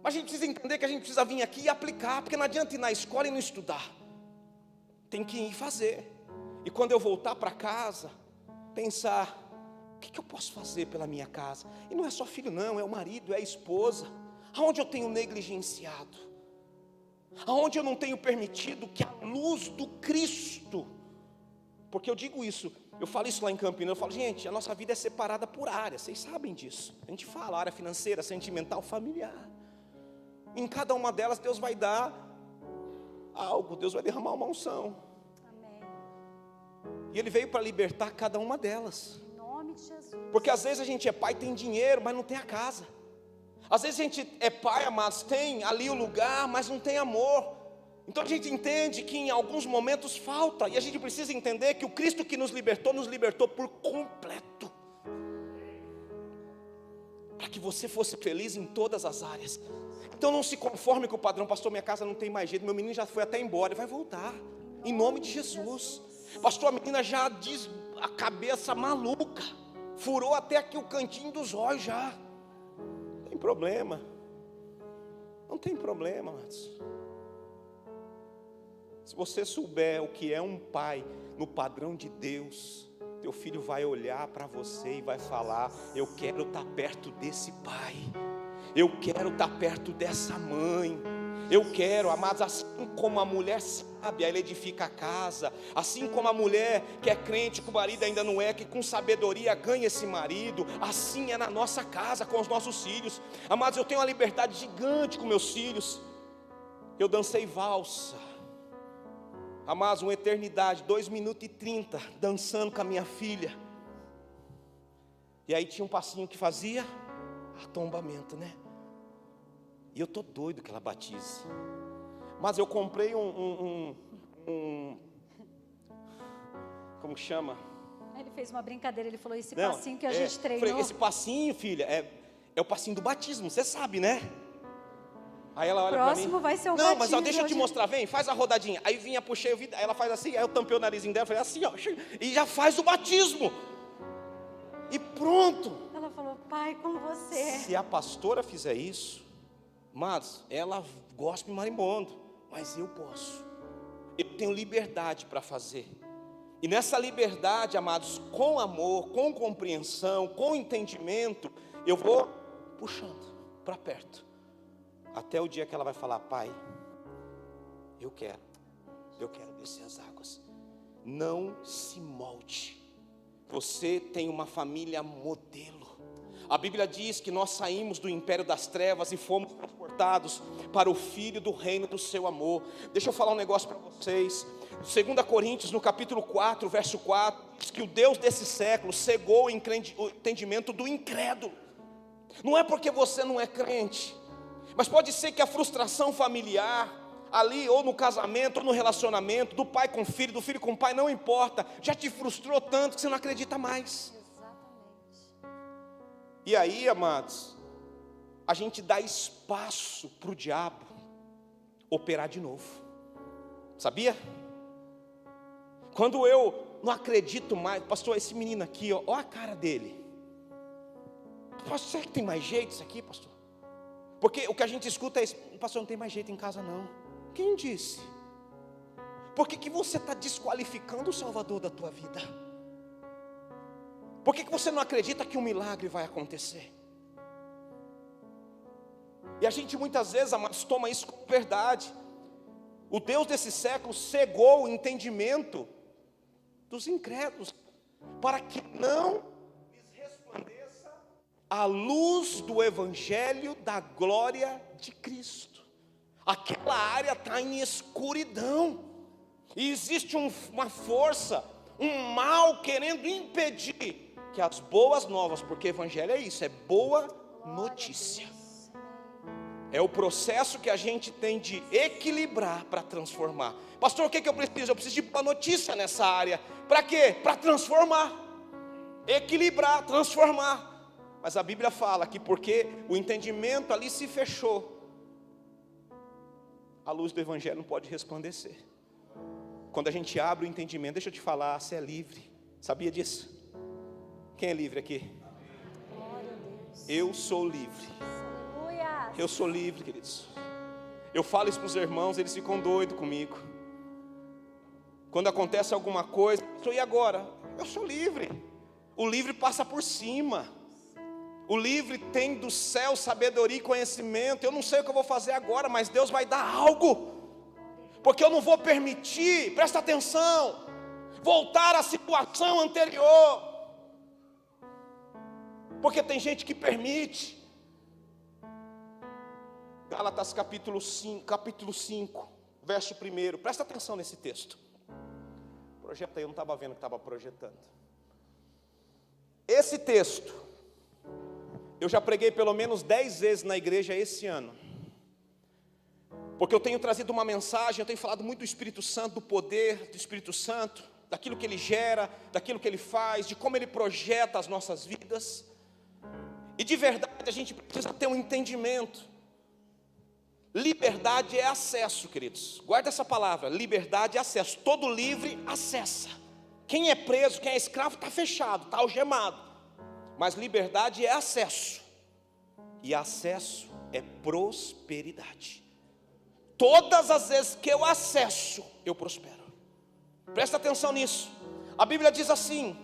Mas a gente precisa entender que a gente precisa vir aqui e aplicar, porque não adianta ir na escola e não estudar, tem que ir fazer. E quando eu voltar para casa, pensar, o que eu posso fazer pela minha casa? E não é só filho não, é o marido, é a esposa. Aonde eu tenho negligenciado? Aonde eu não tenho permitido que a luz do Cristo, porque eu digo isso, eu falo isso lá em Campinas, eu falo, gente, a nossa vida é separada por áreas, vocês sabem disso. A gente fala, área financeira, sentimental, familiar. Em cada uma delas Deus vai dar algo, Deus vai derramar uma unção. Amém. E Ele veio para libertar cada uma delas. Em nome de Jesus. Porque às vezes a gente é pai, tem dinheiro, mas não tem a casa. Às vezes a gente é pai, amados, tem ali o lugar, mas não tem amor. Então a gente entende que em alguns momentos falta. E a gente precisa entender que o Cristo que nos libertou por completo. Para que você fosse feliz em todas as áreas. Então não se conforme com o padrão. Pastor, minha casa não tem mais jeito, meu menino já foi até embora. Vai voltar, em nome de Jesus. Pastor, a menina já diz a cabeça maluca, furou até aqui o cantinho dos olhos já. Não tem problema. Não tem problema, amados. Se você souber o que é um pai no padrão de Deus, teu filho vai olhar para você e vai falar, eu quero estar perto desse pai, eu quero estar perto dessa mãe. Eu quero, amados, assim como a mulher sábia, ela edifica a casa, assim como a mulher que é crente, que o marido ainda não é, que com sabedoria ganha esse marido, assim é na nossa casa, com os nossos filhos. Amados, eu tenho uma liberdade gigante com meus filhos. Eu dancei valsa, amados, uma eternidade, 2 minutos e 30, dançando com a minha filha. E aí tinha um passinho que fazia atombamento, né? E eu tô doido que ela batize. Mas eu comprei como que chama? Ele fez uma brincadeira, ele falou, esse passinho que a gente treinou. Falei, esse passinho, filha, é o passinho do batismo, você sabe, né? Aí ela olha pra mim. Próximo vai ser o não, batismo. mas ó, deixa eu te mostrar, vem, faz a rodadinha. Aí vinha, puxei o vidro, aí ela faz assim, aí eu tampei o narizinho dela, falei assim, ó, e já faz o batismo. E pronto. Ela falou, pai, com você. Se a pastora fizer isso, mas ela gosta de marimbondo, mas eu posso. Eu tenho liberdade para fazer. E nessa liberdade, amados, com amor, com compreensão, com entendimento, eu vou puxando para perto. Até o dia que ela vai falar, pai, Eu quero descer as águas. Não se molde. Você tem uma família modelo. A Bíblia diz que nós saímos do império das trevas e fomos transportados para o Filho do reino do seu amor. Deixa eu falar um negócio para vocês. 2 Coríntios, no capítulo 4, verso 4, diz que o Deus desse século cegou o entendimento do incrédulo. Não é porque você não é crente, mas pode ser que a frustração familiar, ali, ou no casamento, ou no relacionamento, do pai com filho, do filho com pai, não importa, já te frustrou tanto que você não acredita mais. E aí, amados, a gente dá espaço para o diabo operar de novo. Sabia? Quando eu não acredito mais, pastor, esse menino aqui, ó a cara dele. Pastor, será que tem mais jeito isso aqui, pastor? Porque o que a gente escuta é isso, pastor, não tem mais jeito em casa não. Quem disse? Por que você está desqualificando o Salvador da tua vida? Por que você não acredita que um milagre vai acontecer? E a gente muitas vezes, amados, toma isso como verdade. O Deus desse século cegou o entendimento dos incrédulos, para que não lhes resplandeça a luz do Evangelho da glória de Cristo. Aquela área está em escuridão, e existe uma força, um mal querendo impedir que as boas novas, porque Evangelho é isso, é boa notícia. É o processo que a gente tem de equilibrar para transformar. Pastor, o que eu preciso? Eu preciso de boa notícia nessa área. Para quê? Para transformar, equilibrar, transformar. Mas a Bíblia fala que porque o entendimento ali se fechou, a luz do Evangelho não pode resplandecer. Quando a gente abre o entendimento, deixa eu te falar, você é livre. Sabia disso? Quem é livre aqui? Eu sou livre. Eu sou livre, queridos. Eu falo isso para os irmãos, eles ficam doidos comigo. Quando acontece alguma coisa, e agora? Eu sou livre. O livre passa por cima. O livre tem do céu sabedoria e conhecimento. Eu não sei o que eu vou fazer agora, mas Deus vai dar algo. Porque eu não vou permitir, presta atenção, voltar à situação anterior. Porque tem gente que permite. Gálatas capítulo 5, verso 1. Presta atenção nesse texto. Projeta aí, eu não estava vendo que estava projetando. Esse texto, eu já preguei pelo menos 10 vezes na igreja esse ano. Porque eu tenho trazido uma mensagem, eu tenho falado muito do Espírito Santo, do poder do Espírito Santo, daquilo que ele gera, daquilo que ele faz, de como ele projeta as nossas vidas. E de verdade a gente precisa ter um entendimento. Liberdade é acesso, queridos. Guarda essa palavra, liberdade é acesso. Todo livre acessa. Quem é preso, quem é escravo está fechado, está algemado. Mas liberdade é acesso. E acesso é prosperidade. Todas as vezes que eu acesso, eu prospero. Presta atenção nisso. A Bíblia diz assim: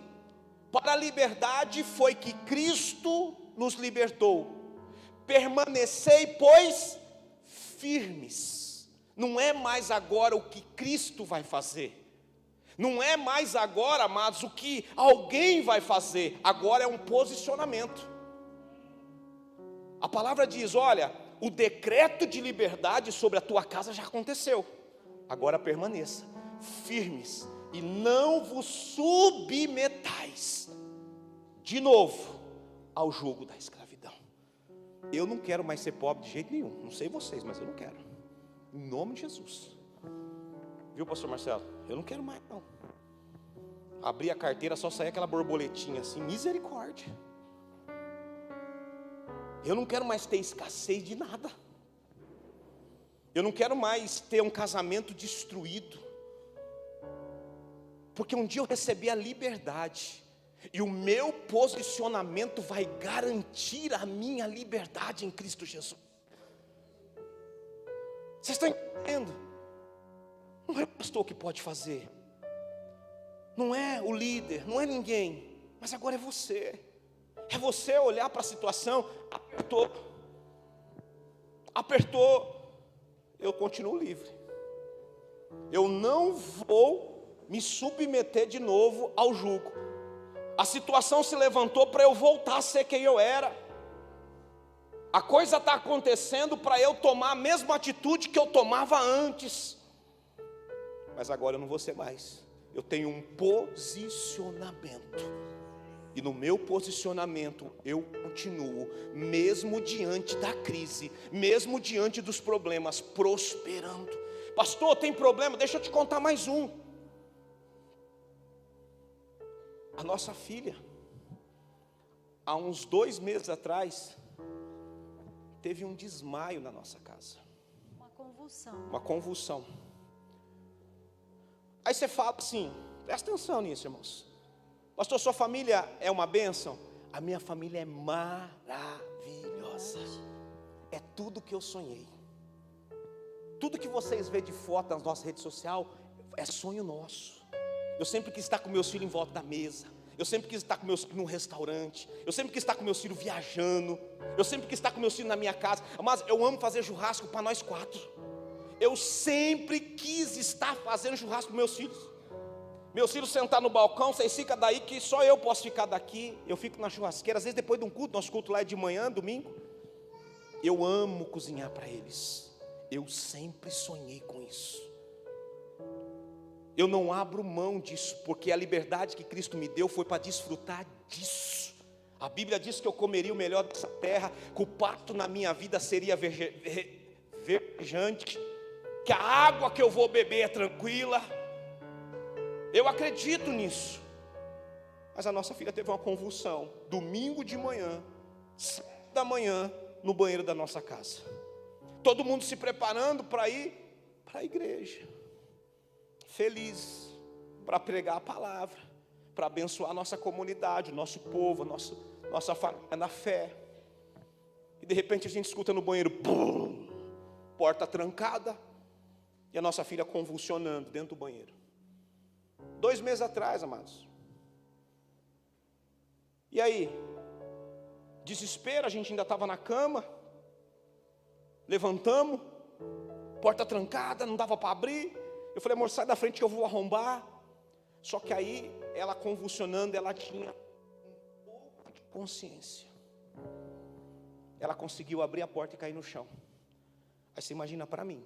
para a liberdade foi que Cristo nos libertou. Permanecei, pois, firmes. Não é mais agora o que Cristo vai fazer. Não é mais agora, amados, o que alguém vai fazer. Agora é um posicionamento. A palavra diz, olha, o decreto de liberdade sobre a tua casa já aconteceu. Agora permaneça firmes e não vos submetais de novo ao jugo da escravidão. Eu não quero mais ser pobre de jeito nenhum. Não sei vocês, mas eu não quero. Em nome de Jesus. Viu, pastor Marcelo? Eu não quero mais não. Abrir a carteira, só sair aquela borboletinha assim, misericórdia. Eu não quero mais ter escassez de nada. Eu não quero mais ter um casamento destruído. Porque um dia eu recebi a liberdade. E o meu posicionamento vai garantir a minha liberdade em Cristo Jesus. Vocês estão entendendo? Não é o pastor que pode fazer. Não é o líder, não é ninguém. Mas agora é você. É você olhar para a situação. Apertou. Eu continuo livre. Eu não vou me submeter de novo ao jugo. A situação se levantou para eu voltar a ser quem eu era. A coisa está acontecendo para eu tomar a mesma atitude que eu tomava antes. Mas agora eu não vou ser mais. Eu tenho um posicionamento. E no meu posicionamento eu continuo, mesmo diante da crise, mesmo diante dos problemas, prosperando. Pastor, tem problema? Deixa eu te contar mais um. A nossa filha, há uns 2 meses atrás, teve um desmaio na nossa casa. Uma convulsão. Aí você fala assim, presta atenção nisso, irmãos. Pastor, sua família é uma bênção? A minha família é maravilhosa. É tudo que eu sonhei. Tudo que vocês vêem de foto nas nossas redes sociais é sonho nosso. Eu sempre quis estar com meus filhos em volta da mesa. Eu sempre quis estar com meus filhos num restaurante. Eu sempre quis estar com meus filhos viajando. Eu sempre quis estar com meus filhos na minha casa. Mas eu amo fazer churrasco para nós 4. Eu sempre quis estar fazendo churrasco com meus filhos. Meus filhos sentar no balcão, vocês ficam daí que só eu posso ficar daqui. Eu fico na churrasqueira, às vezes depois de um culto, nosso culto lá é de manhã, domingo. Eu amo cozinhar para eles. Eu sempre sonhei com isso. Eu não abro mão disso, porque a liberdade que Cristo me deu foi para desfrutar disso. A Bíblia diz que eu comeria o melhor dessa terra, que o pacto na minha vida seria verdejante, que a água que eu vou beber é tranquila. Eu acredito nisso. Mas a nossa filha teve uma convulsão, domingo de manhã, 7 da manhã, no banheiro da nossa casa. Todo mundo se preparando para ir para a igreja. Feliz para pregar a palavra, para abençoar a nossa comunidade, o nosso povo, nossa família na fé. E de repente a gente escuta no banheiro, bum, porta trancada, e a nossa filha convulsionando dentro do banheiro. 2 meses atrás, amados. E aí, desespero, a gente ainda estava na cama, levantamos, porta trancada, não dava para abrir. Eu falei, amor, sai da frente que eu vou arrombar. Só que aí, ela convulsionando, ela tinha um pouco de consciência. Ela conseguiu abrir a porta e cair no chão. Aí você imagina para mim,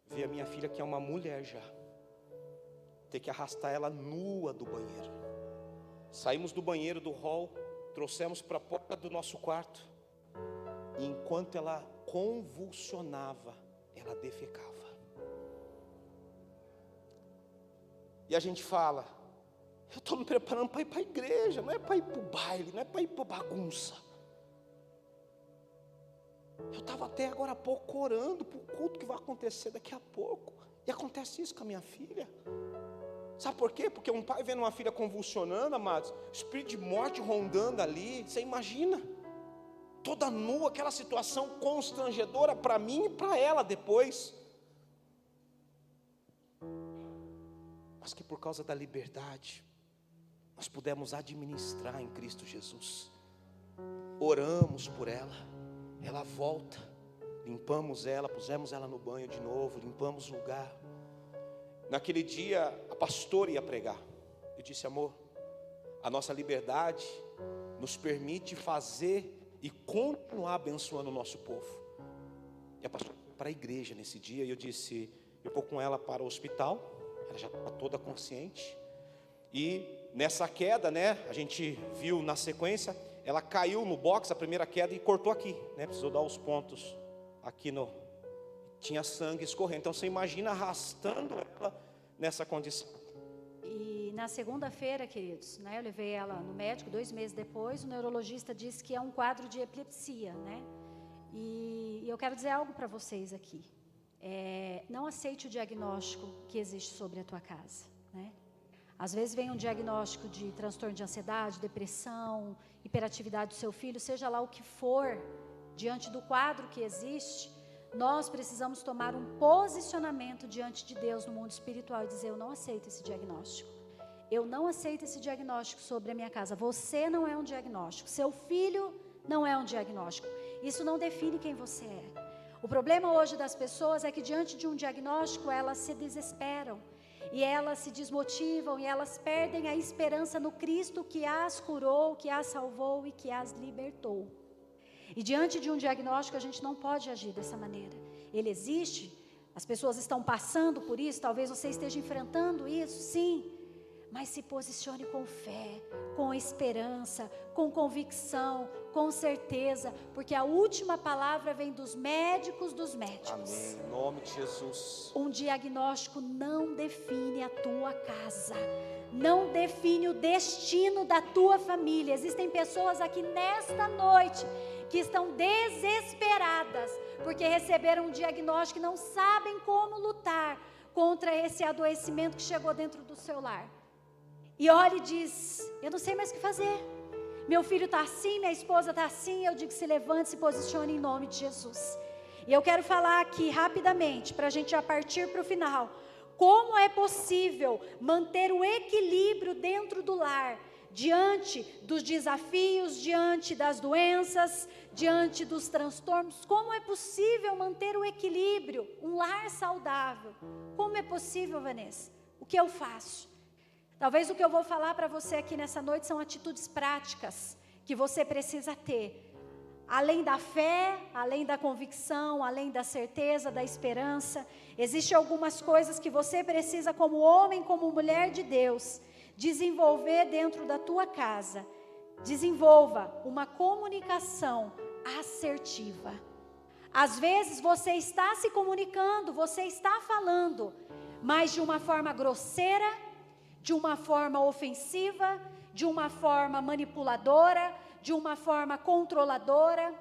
ver a minha filha, que é uma mulher já, ter que arrastar ela nua do banheiro. Saímos do banheiro do hall, trouxemos para a porta do nosso quarto. E enquanto ela convulsionava, ela defecava. E a gente fala, eu estou me preparando para ir para a igreja, não é para ir para o baile, não é para ir para bagunça. Eu estava até agora há pouco orando para o culto que vai acontecer daqui a pouco. E acontece isso com a minha filha. Sabe por quê? Porque um pai vendo uma filha convulsionando, amados, espírito de morte rondando ali, você imagina, toda nua, aquela situação constrangedora para mim e para ela depois. Mas que por causa da liberdade, nós pudemos administrar em Cristo Jesus. Oramos por ela, ela volta, limpamos ela, pusemos ela no banho de novo, limpamos o lugar. Naquele dia, a pastora ia pregar. Eu disse, amor, a nossa liberdade nos permite fazer e continuar abençoando o nosso povo. E a pastora foi para a igreja nesse dia, e eu disse, eu vou com ela para o hospital. Ela já estava toda consciente. E nessa queda, né, a gente viu na sequência, ela caiu no box, a primeira queda, e cortou aqui, né, precisou dar os pontos aqui no... Tinha sangue escorrendo. Então você imagina arrastando ela nessa condição. E na segunda-feira, queridos, né, eu levei ela no médico, 2 meses depois, o neurologista disse que é um quadro de epilepsia, né? E eu quero dizer algo para vocês aqui. Não aceite o diagnóstico que existe sobre a tua casa, né? Às vezes vem um diagnóstico de transtorno de ansiedade, depressão, hiperatividade do seu filho, seja lá o que for, diante do quadro que existe, nós precisamos tomar um posicionamento diante de Deus no mundo espiritual e dizer, eu não aceito esse diagnóstico. Eu não aceito esse diagnóstico sobre a minha casa. Você não é um diagnóstico, seu filho não é um diagnóstico. Isso não define quem você é. O problema hoje das pessoas é que diante de um diagnóstico elas se desesperam. E elas se desmotivam e elas perdem a esperança no Cristo que as curou, que as salvou e que as libertou. E diante de um diagnóstico a gente não pode agir dessa maneira. Ele existe, as pessoas estão passando por isso, talvez você esteja enfrentando isso, sim. Mas se posicione com fé, com esperança, com convicção, com certeza, porque a última palavra vem dos médicos dos médicos. Amém, em nome de Jesus. Um diagnóstico não define a tua casa, não define o destino da tua família. Existem pessoas aqui nesta noite que estão desesperadas, porque receberam um diagnóstico e não sabem como lutar contra esse adoecimento que chegou dentro do seu lar. E olha e diz, eu não sei mais o que fazer, meu filho está assim, minha esposa está assim. Eu digo, se levante, se posicione em nome de Jesus. E eu quero falar aqui rapidamente, para a gente já partir para o final, como é possível manter o equilíbrio dentro do lar, diante dos desafios, diante das doenças, diante dos transtornos. Como é possível manter o equilíbrio, um lar saudável? Como é possível, Vanessa? O que eu faço? Talvez o que eu vou falar para você aqui nessa noite são atitudes práticas que você precisa ter. Além da fé, além da convicção, além da certeza, da esperança, existem algumas coisas que você precisa, como homem, como mulher de Deus, desenvolver dentro da tua casa. Desenvolva uma comunicação assertiva. Às vezes você está se comunicando, você está falando, mas de uma forma grosseira, de uma forma ofensiva, de uma forma manipuladora, de uma forma controladora.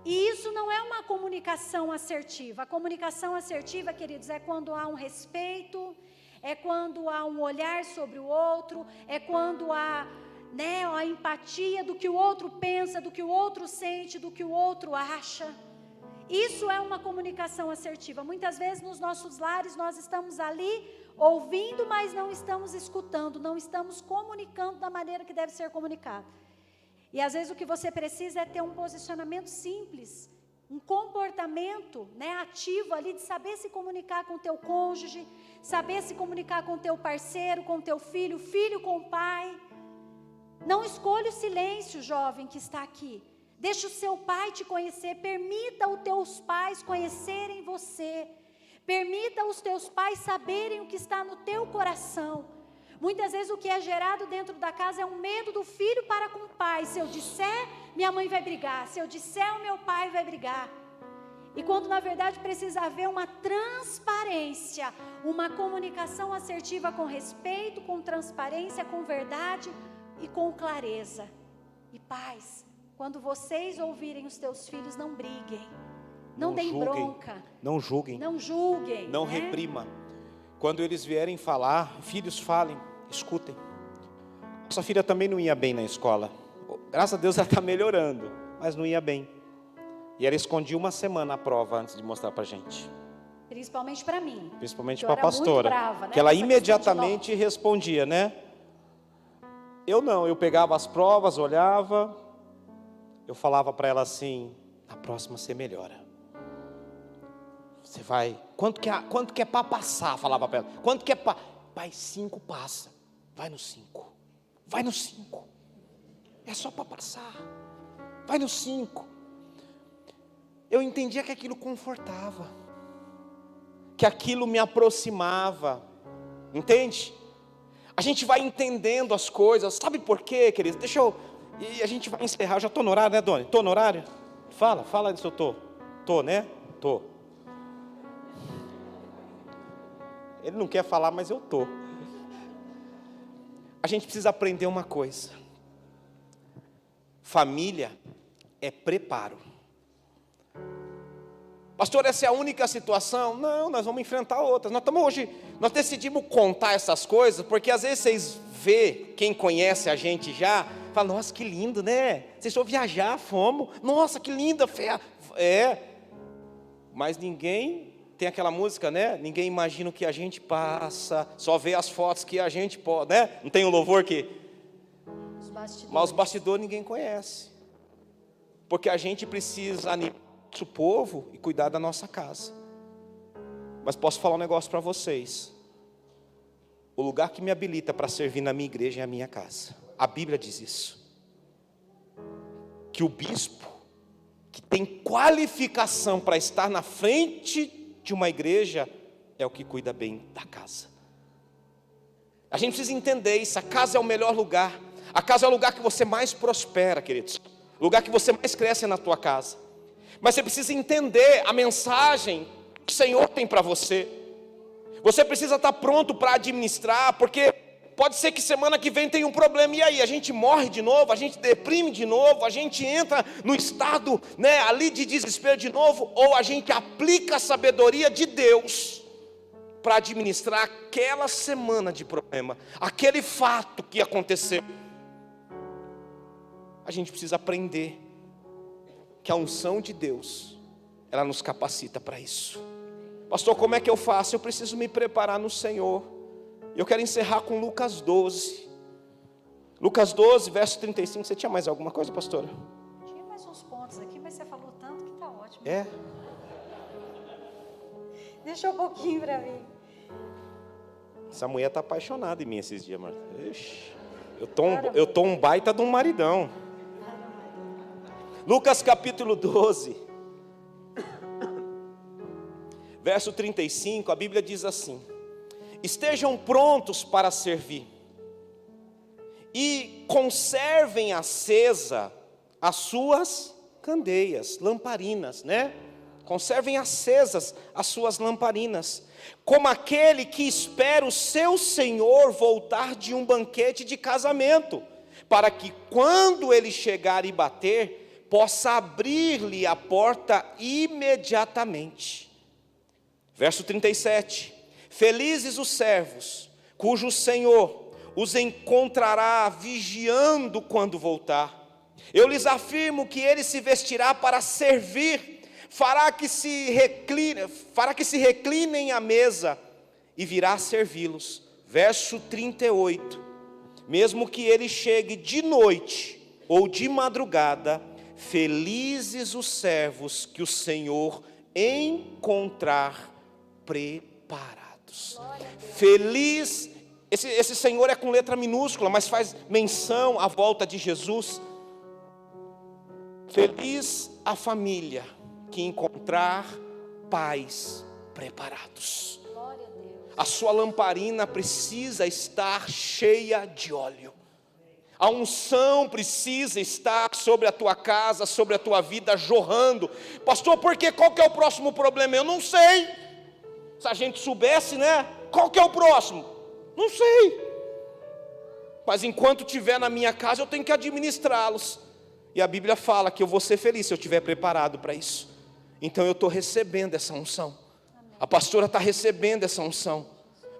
E isso não é uma comunicação assertiva. A comunicação assertiva, queridos, é quando há um respeito, é quando há um olhar sobre o outro, é quando há, a empatia do que o outro pensa, do que o outro sente, do que o outro acha. Isso é uma comunicação assertiva. Muitas vezes nos nossos lares nós estamos ali ouvindo, mas não estamos escutando, não estamos comunicando da maneira que deve ser comunicado. E às vezes o que você precisa é ter um posicionamento simples, um comportamento ativo ali de saber se comunicar com o teu cônjuge, saber se comunicar com o teu parceiro, com o teu filho, filho com o pai. Não escolha o silêncio, jovem que está aqui. Deixa o seu pai te conhecer, permita os teus pais conhecerem você. Permita os teus pais saberem o que está no teu coração. Muitas vezes o que é gerado dentro da casa é um medo do filho para com o pai. Se eu disser, minha mãe vai brigar. Se eu disser, o meu pai vai brigar. E quando na verdade precisa haver uma transparência, uma comunicação assertiva com respeito, com transparência, com verdade e com clareza. E pais, quando vocês ouvirem os teus filhos, não briguem. Não deem bronca. Não julguem. Não julguem. Não reprima. Quando eles vierem falar, filhos falem, escutem. Nossa filha também não ia bem na escola. Graças a Deus ela está melhorando, mas não ia bem. E ela escondia uma semana a prova antes de mostrar para a gente. Principalmente para mim. Principalmente para a pastora. Brava, que ela imediatamente respondia, Eu não, eu pegava as provas, olhava, eu falava para ela assim, na próxima você melhora. Você vai, quanto que é para passar? Falava para ela, quanto que é para... Pai, 5 passa, vai no 5, vai no 5, é só para passar, vai no 5. Eu entendia que aquilo confortava, que aquilo me aproximava, entende? A gente vai entendendo as coisas, sabe por quê, querido? E a gente vai encerrar, eu já estou no horário, né, Doni? Estou no horário? Fala se eu estou. Estou, né? Estou. Ele não quer falar, mas eu estou. A gente precisa aprender uma coisa. Família é preparo. Pastor, essa é a única situação? Não, nós vamos enfrentar outras. Nós decidimos contar essas coisas, porque às vezes vocês vê, quem conhece a gente já, fala, nossa, que lindo, né? Vocês foram viajar, fomos. Nossa, que linda, mas ninguém tem aquela música, Ninguém imagina o que a gente passa, só vê as fotos que a gente pode, Não tem um louvor que... Mas os bastidores ninguém conhece. Porque a gente precisa animar nosso povo e cuidar da nossa casa. Mas posso falar um negócio para vocês. O lugar que me habilita para servir na minha igreja é a minha casa. A Bíblia diz isso. Que o bispo, que tem qualificação para estar na frente de uma igreja, é o que cuida bem da casa. A gente precisa entender isso. A casa é o melhor lugar. A casa é o lugar que você mais prospera, queridos. O lugar que você mais cresce é na tua casa. Mas você precisa entender a mensagem que o Senhor tem para você. Você precisa estar pronto para administrar, porque pode ser que semana que vem tenha um problema, e aí? A gente morre de novo, a gente deprime de novo, a gente entra no estado, ali de desespero de novo, ou a gente aplica a sabedoria de Deus para administrar aquela semana de problema, aquele fato que aconteceu. A gente precisa aprender que a unção de Deus, ela nos capacita para isso. Pastor, como é que eu faço? Eu preciso me preparar no Senhor. Eu quero encerrar com Lucas 12. Lucas 12, verso 35. Você tinha mais alguma coisa, pastora? Tinha mais uns pontos aqui, mas você falou tanto que está ótimo. É? Deixa um pouquinho para mim. Essa mulher está apaixonada em mim esses dias, Marta. Ixi, eu tô um baita de um maridão. Lucas capítulo 12, verso 35, a Bíblia diz assim: estejam prontos para servir, e conservem acesa as suas candeias, lamparinas, Conservem acesas as suas lamparinas, como aquele que espera o seu Senhor voltar de um banquete de casamento, para que quando ele chegar e bater, possa abrir-lhe a porta imediatamente. Verso 37, felizes os servos, cujo Senhor os encontrará vigiando quando voltar. Eu lhes afirmo que ele se vestirá para servir, fará que se reclinem à mesa e virá servi-los. Verso 38, mesmo que ele chegue de noite ou de madrugada, felizes os servos que o Senhor encontrar preparados. Feliz, esse Senhor é com letra minúscula, mas faz menção à volta de Jesus. Feliz a família que encontrar pais preparados. A sua lamparina precisa estar cheia de óleo. A unção precisa estar sobre a tua casa, sobre a tua vida, jorrando. Pastor, por quê? Qual que é o próximo problema? Eu não sei. Se a gente soubesse, qual que é o próximo? Não sei. Mas enquanto estiver na minha casa, eu tenho que administrá-los. E a Bíblia fala que eu vou ser feliz se eu estiver preparado para isso. Então eu estou recebendo essa unção. A pastora está recebendo essa unção,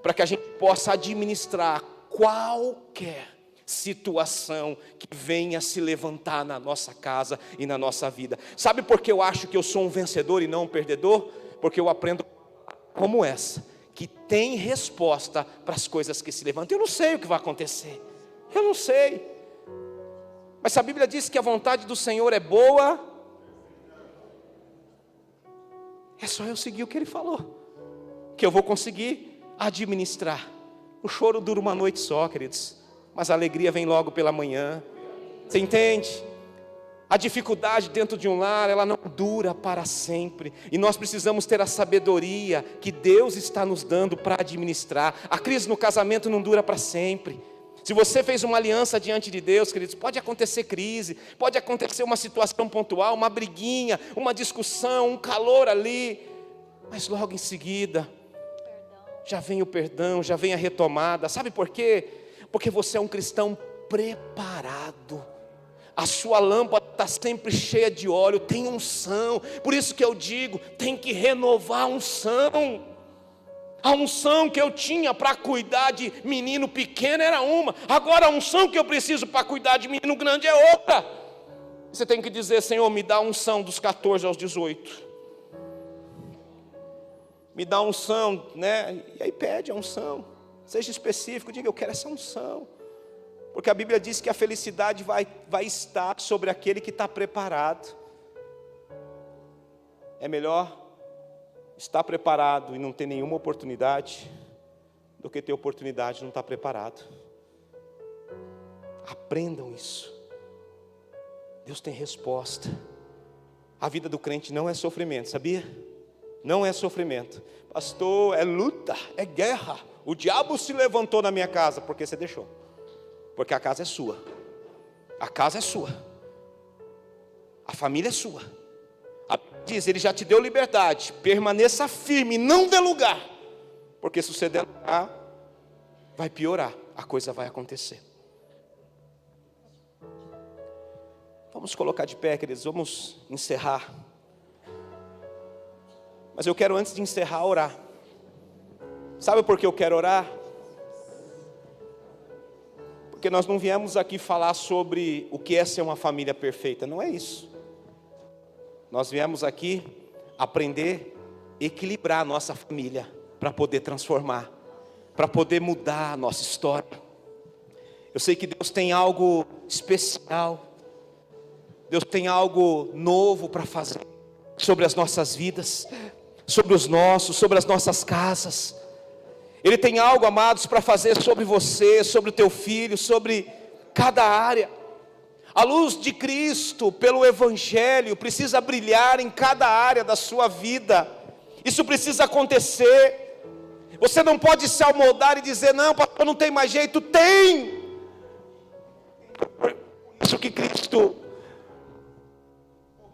para que a gente possa administrar qualquer situação que venha se levantar na nossa casa e na nossa vida. Sabe por que eu acho que eu sou um vencedor e não um perdedor? Porque eu aprendo como essa, que tem resposta para as coisas que se levantam. Eu não sei o que vai acontecer, eu não sei, mas a Bíblia diz que a vontade do Senhor é boa. É só eu seguir o que Ele falou, que eu vou conseguir administrar. O choro dura uma noite só, queridos, mas a alegria vem logo pela manhã. Você entende? A dificuldade dentro de um lar, ela não dura para sempre. E nós precisamos ter a sabedoria que Deus está nos dando para administrar. A crise no casamento não dura para sempre. Se você fez uma aliança diante de Deus, queridos, pode acontecer crise, pode acontecer uma situação pontual, uma briguinha, uma discussão, um calor ali, mas logo em seguida já vem o perdão, já vem a retomada. Sabe por quê? Porque você é um cristão preparado. A sua lâmpada está sempre cheia de óleo, tem unção. Por isso que eu digo, tem que renovar a unção. A unção que eu tinha para cuidar de menino pequeno era uma, agora a unção que eu preciso para cuidar de menino grande é outra. Você tem que dizer: Senhor, me dá a unção dos 14 aos 18. Me dá a unção, E aí pede a unção. Seja específico, diga: eu quero essa unção. Porque a Bíblia diz que a felicidade vai estar sobre aquele que está preparado. é melhor estar preparado e não ter nenhuma oportunidade do que ter oportunidade e não estar preparado. Aprendam isso. Deus tem resposta. A vida do crente não é sofrimento, sabia? Não é sofrimento. Pastor, é luta, é guerra. O diabo se levantou na minha casa, porque você deixou. Porque a casa é sua. A casa é sua. A família é sua. A Bíblia diz, Ele já te deu liberdade. Permaneça firme, não dê lugar. Porque se você der lugar, vai piorar. A coisa vai acontecer. Vamos colocar de pé, queridos. Vamos encerrar. Mas eu quero, antes de encerrar, orar. Sabe por que eu quero orar? Porque nós não viemos aqui falar sobre o que é ser uma família perfeita. Não é isso. Nós viemos aqui aprender a equilibrar a nossa família, para poder transformar, para poder mudar a nossa história. Eu sei que Deus tem algo especial, Deus tem algo novo para fazer sobre as nossas vidas, sobre os nossos, sobre as nossas casas. Ele tem algo, amados, para fazer sobre você, sobre o teu filho, sobre cada área. A luz de Cristo, pelo Evangelho, precisa brilhar em cada área da sua vida. Isso precisa acontecer. Você não pode se amoldar e dizer, não, pastor, não tem mais jeito. Tem! Isso que Cristo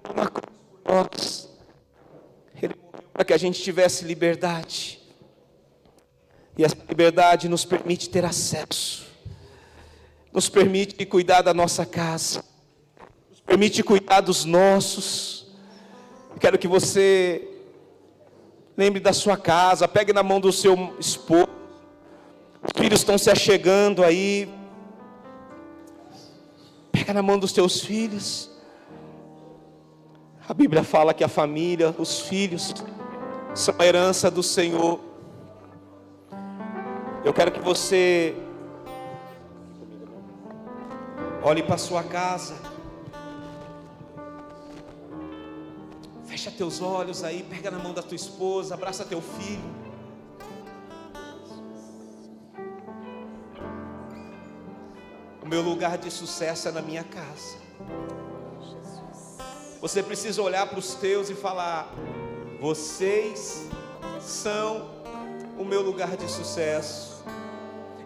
morreu na cruz por nós. Ele morreu para que a gente tivesse liberdade. E essa liberdade nos permite ter acesso. Nos permite cuidar da nossa casa. Nos permite cuidar dos nossos. Quero que você lembre da sua casa. Pegue na mão do seu esposo. Os filhos estão se achegando aí. Pega na mão dos teus filhos. A Bíblia fala que a família, os filhos, são a herança do Senhor. Eu quero que você olhe para a sua casa. Fecha teus olhos aí, pega na mão da tua esposa, abraça teu filho. O meu lugar de sucesso é na minha casa. Você precisa olhar para os teus e falar: vocês são o meu lugar de sucesso.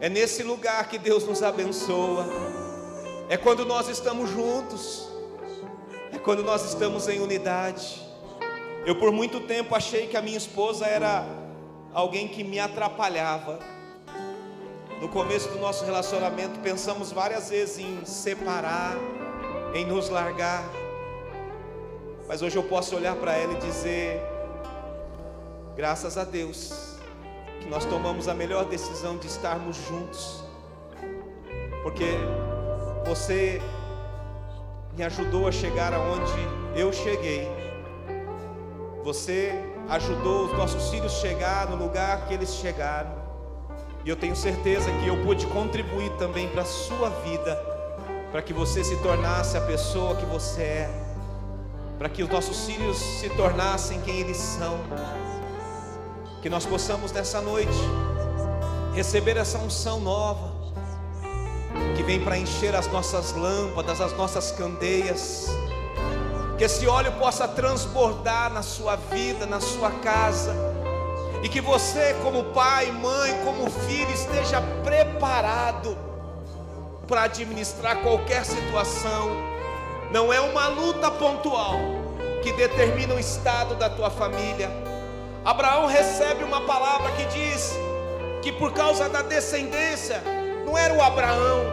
É nesse lugar que Deus nos abençoa. É quando nós estamos juntos. É quando nós estamos em unidade. Eu por muito tempo achei que a minha esposa era alguém que me atrapalhava. No começo do nosso relacionamento pensamos várias vezes em separar, em nos largar. Mas hoje eu posso olhar para ela e dizer: graças a Deus que nós tomamos a melhor decisão de estarmos juntos, porque você me ajudou a chegar aonde eu cheguei. Você ajudou os nossos filhos a chegar no lugar que eles chegaram. E eu tenho certeza que eu pude contribuir também para a sua vida, para que você se tornasse a pessoa que você é, para que os nossos filhos se tornassem quem eles são. Que nós possamos nessa noite receber essa unção nova, que vem para encher as nossas lâmpadas, as nossas candeias. Que esse óleo possa transbordar na sua vida, na sua casa. E que você, como pai, mãe, como filho, esteja preparado para administrar qualquer situação. Não é uma luta pontual que determina o estado da tua família. Abraão recebe uma palavra que diz que por causa da descendência, não era o Abraão,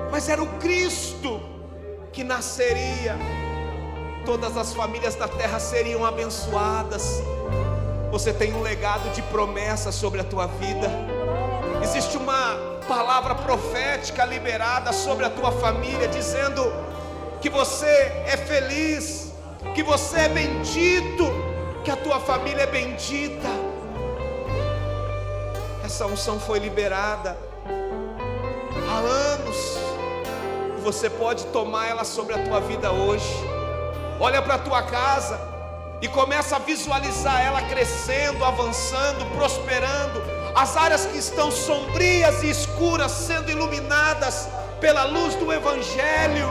mas era o Cristo que nasceria. Todas as famílias da terra seriam abençoadas. Você tem um legado de promessa sobre a tua vida. Existe uma palavra profética liberada sobre a tua família, dizendo que você é feliz, que você é bendito, que a tua família é bendita. Essa unção foi liberada há anos. Você pode tomar ela sobre a tua vida hoje. Olha para a tua casa e começa a visualizar ela crescendo, avançando, prosperando. As áreas que estão sombrias e escuras sendo iluminadas pela luz do Evangelho.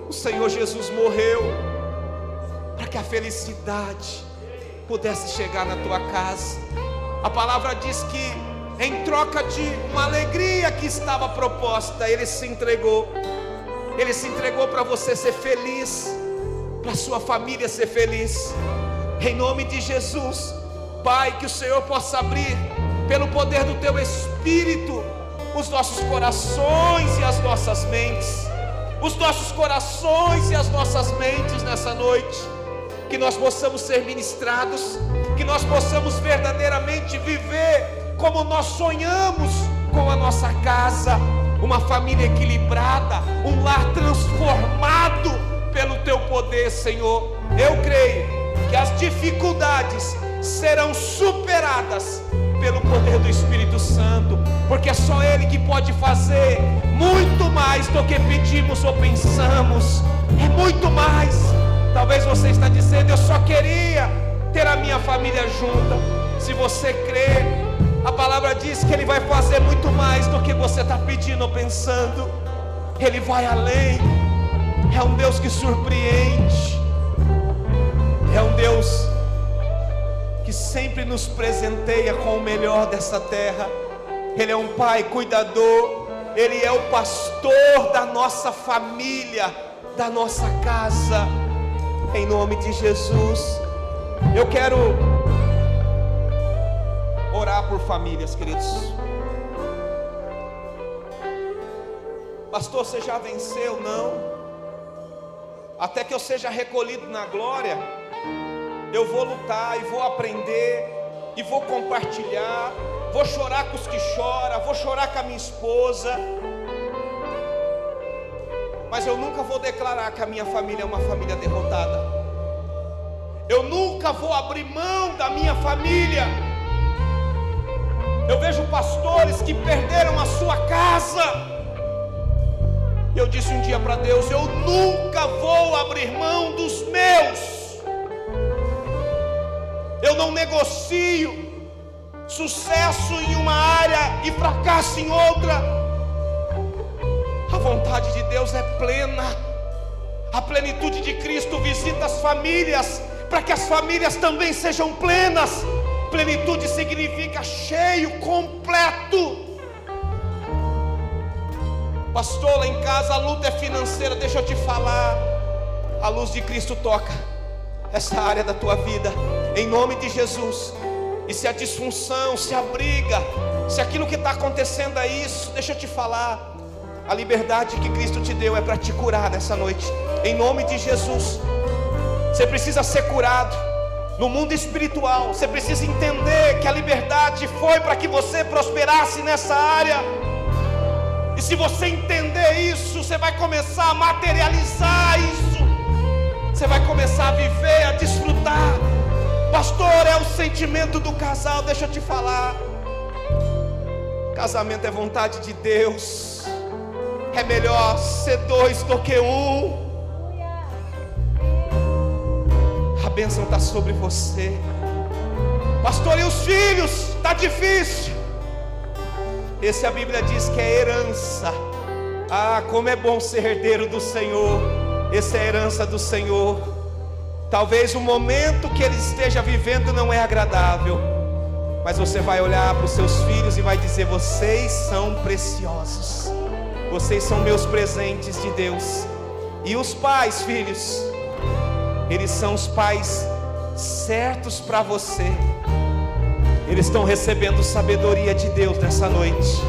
O Senhor Jesus morreu para que a felicidade pudesse chegar na tua casa. A palavra diz que em troca de uma alegria que estava proposta, Ele se entregou. Ele se entregou para você ser feliz, para sua família ser feliz. Em nome de Jesus, Pai, que o Senhor possa abrir pelo poder do Teu Espírito os nossos corações e as nossas mentes. Os nossos corações e as nossas mentes nessa noite. Que nós possamos ser ministrados, que nós possamos verdadeiramente viver como nós sonhamos com a nossa casa. Uma família equilibrada, um lar transformado pelo Teu poder, Senhor. Eu creio que as dificuldades serão superadas pelo poder do Espírito Santo, porque é só Ele que pode fazer muito mais do que pedimos ou pensamos. É muito mais. Talvez você está dizendo: eu só queria ter a minha família junta. Se você crê, a palavra diz que Ele vai fazer muito mais do que você está pedindo ou pensando. Ele vai além. É um Deus que surpreende. É um Deus que sempre nos presenteia com o melhor dessa terra. Ele é um Pai cuidador. Ele é o pastor da nossa família, da nossa casa. Em nome de Jesus, eu quero orar por famílias, queridos. Pastor, você já venceu? Não. Até que eu seja recolhido na glória, eu vou lutar e vou aprender e vou compartilhar. Vou chorar com os que choram, vou chorar com a minha esposa, mas eu nunca vou declarar que a minha família é uma família derrotada. Eu nunca vou abrir mão da minha família. Eu vejo pastores que perderam a sua casa. Eu disse um dia para Deus: eu nunca vou abrir mão dos meus. Eu não negocio sucesso em uma área e fracasso em outra. A vontade de Deus é plena. A plenitude de Cristo visita as famílias, para que as famílias também sejam plenas. Plenitude significa cheio, completo. Pastor, lá em casa a luta é financeira. Deixa eu te falar, a luz de Cristo toca essa área da tua vida, em nome de Jesus. E se a disfunção, se a briga, se aquilo que está acontecendo é isso, deixa eu te falar, a liberdade que Cristo te deu é para te curar nessa noite, em nome de Jesus. Você precisa ser curado no mundo espiritual. Você precisa entender que a liberdade foi para que você prosperasse nessa área. E se você entender isso, você vai começar a materializar isso. Você vai começar a viver, a desfrutar. Pastor, é o sentimento do casal. Deixa eu te falar, casamento é vontade de Deus. É melhor ser dois do que um. A bênção está sobre você. Pastor, e os filhos? Está difícil. Esse a Bíblia diz que é herança. Ah, como é bom ser herdeiro do Senhor. Essa é a herança do Senhor. Talvez o momento que ele esteja vivendo não é agradável, mas você vai olhar para os seus filhos e vai dizer: vocês são preciosos. Vocês são meus presentes de Deus. E os pais, filhos, eles são os pais certos para você. Eles estão recebendo sabedoria de Deus nessa noite,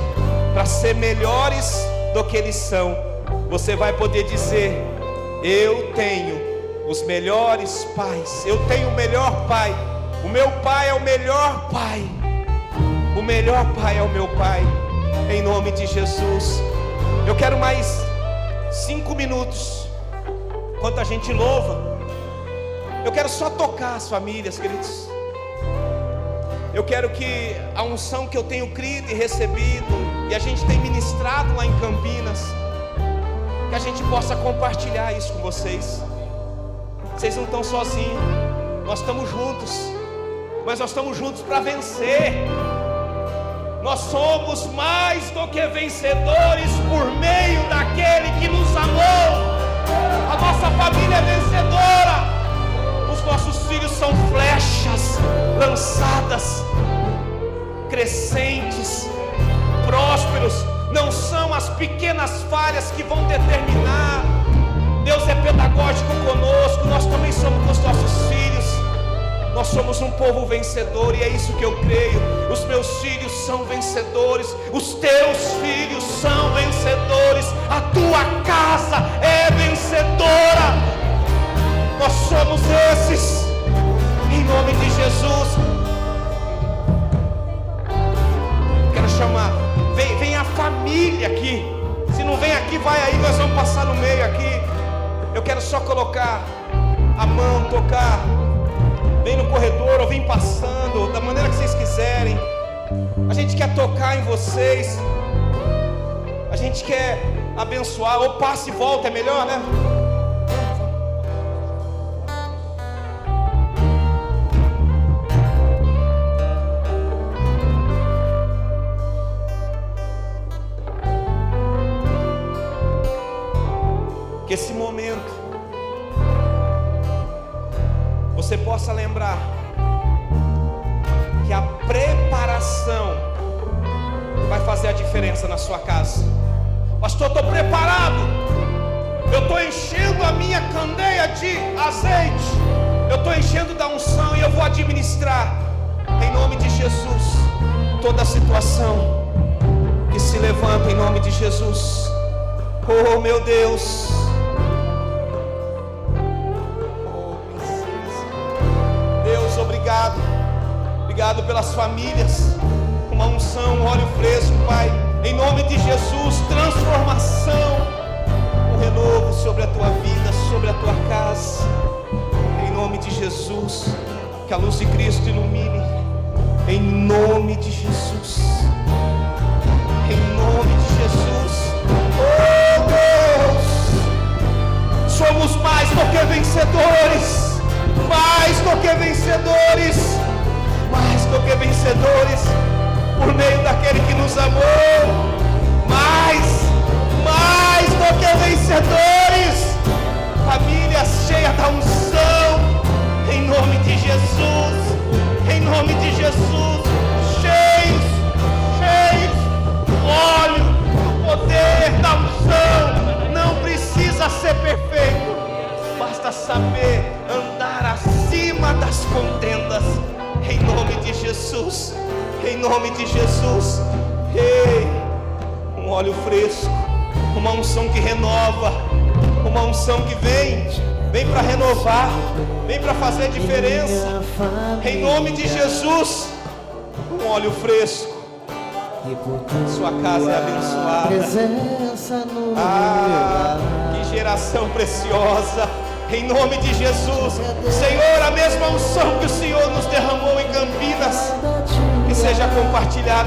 para ser melhores do que eles são. Você vai poder dizer: eu tenho os melhores pais. Eu tenho o melhor pai. O meu pai é o melhor pai. O melhor pai é o meu pai. Em nome de Jesus. Eu quero mais 5 minutos, enquanto a gente louva. Eu quero só tocar as famílias, queridos. Eu quero que a unção que eu tenho crido e recebido, e a gente tem ministrado lá em Campinas, que a gente possa compartilhar isso com vocês. Vocês não estão sozinhos, nós estamos juntos, mas nós estamos juntos para vencer. Nós somos mais do que vencedores por meio daquele que nos amou. A nossa família é vencedora. Os nossos filhos são flechas lançadas, crescentes, prósperos. Não são as pequenas falhas que vão determinar. Deus é pedagógico conosco. Nós também somos com os nossos filhos. Nós somos um povo vencedor, e é isso que eu creio. Os meus filhos são vencedores, os teus filhos são vencedores, a tua casa é vencedora. Nós somos esses, em nome de Jesus. Quero chamar, vem a família aqui. Se não vem aqui, vai aí, nós vamos passar no meio aqui. Eu quero só colocar a mão, tocar. Vem no corredor ou vem passando, da maneira que vocês quiserem. A gente quer tocar em vocês. A gente quer abençoar. Ou passe e volta, é melhor, né? Que esse momento você possa lembrar que a preparação vai fazer a diferença na sua casa. Pastor, estou preparado, eu estou enchendo a minha candeia de azeite, eu estou enchendo da unção e eu vou administrar, em nome de Jesus, toda a situação que se levanta em nome de Jesus. Oh meu Deus, obrigado pelas famílias, uma unção, um óleo fresco, Pai, em nome de Jesus, transformação, um renovo sobre a tua vida, sobre a tua casa, em nome de Jesus, que a luz de Cristo ilumine, em nome de Jesus, em nome de Jesus. Oh Deus, somos mais do que vencedores, mais do que vencedores, mais do que vencedores, por meio daquele que nos amou, mais do que vencedores, família cheia da unção, em nome de Jesus, em nome de Jesus, cheios do óleo, do poder, da unção. Não precisa ser perfeito, basta saber andar acima das contendas, em nome de Jesus, em nome de Jesus. Ei, um óleo fresco, uma unção que renova, uma unção que vem para renovar, vem para fazer diferença, em nome de Jesus. Um óleo fresco, sua casa é abençoada. Que geração preciosa, em nome de Jesus. Senhor, a mesma unção que o Senhor nos derramou em Campinas, que seja compartilhada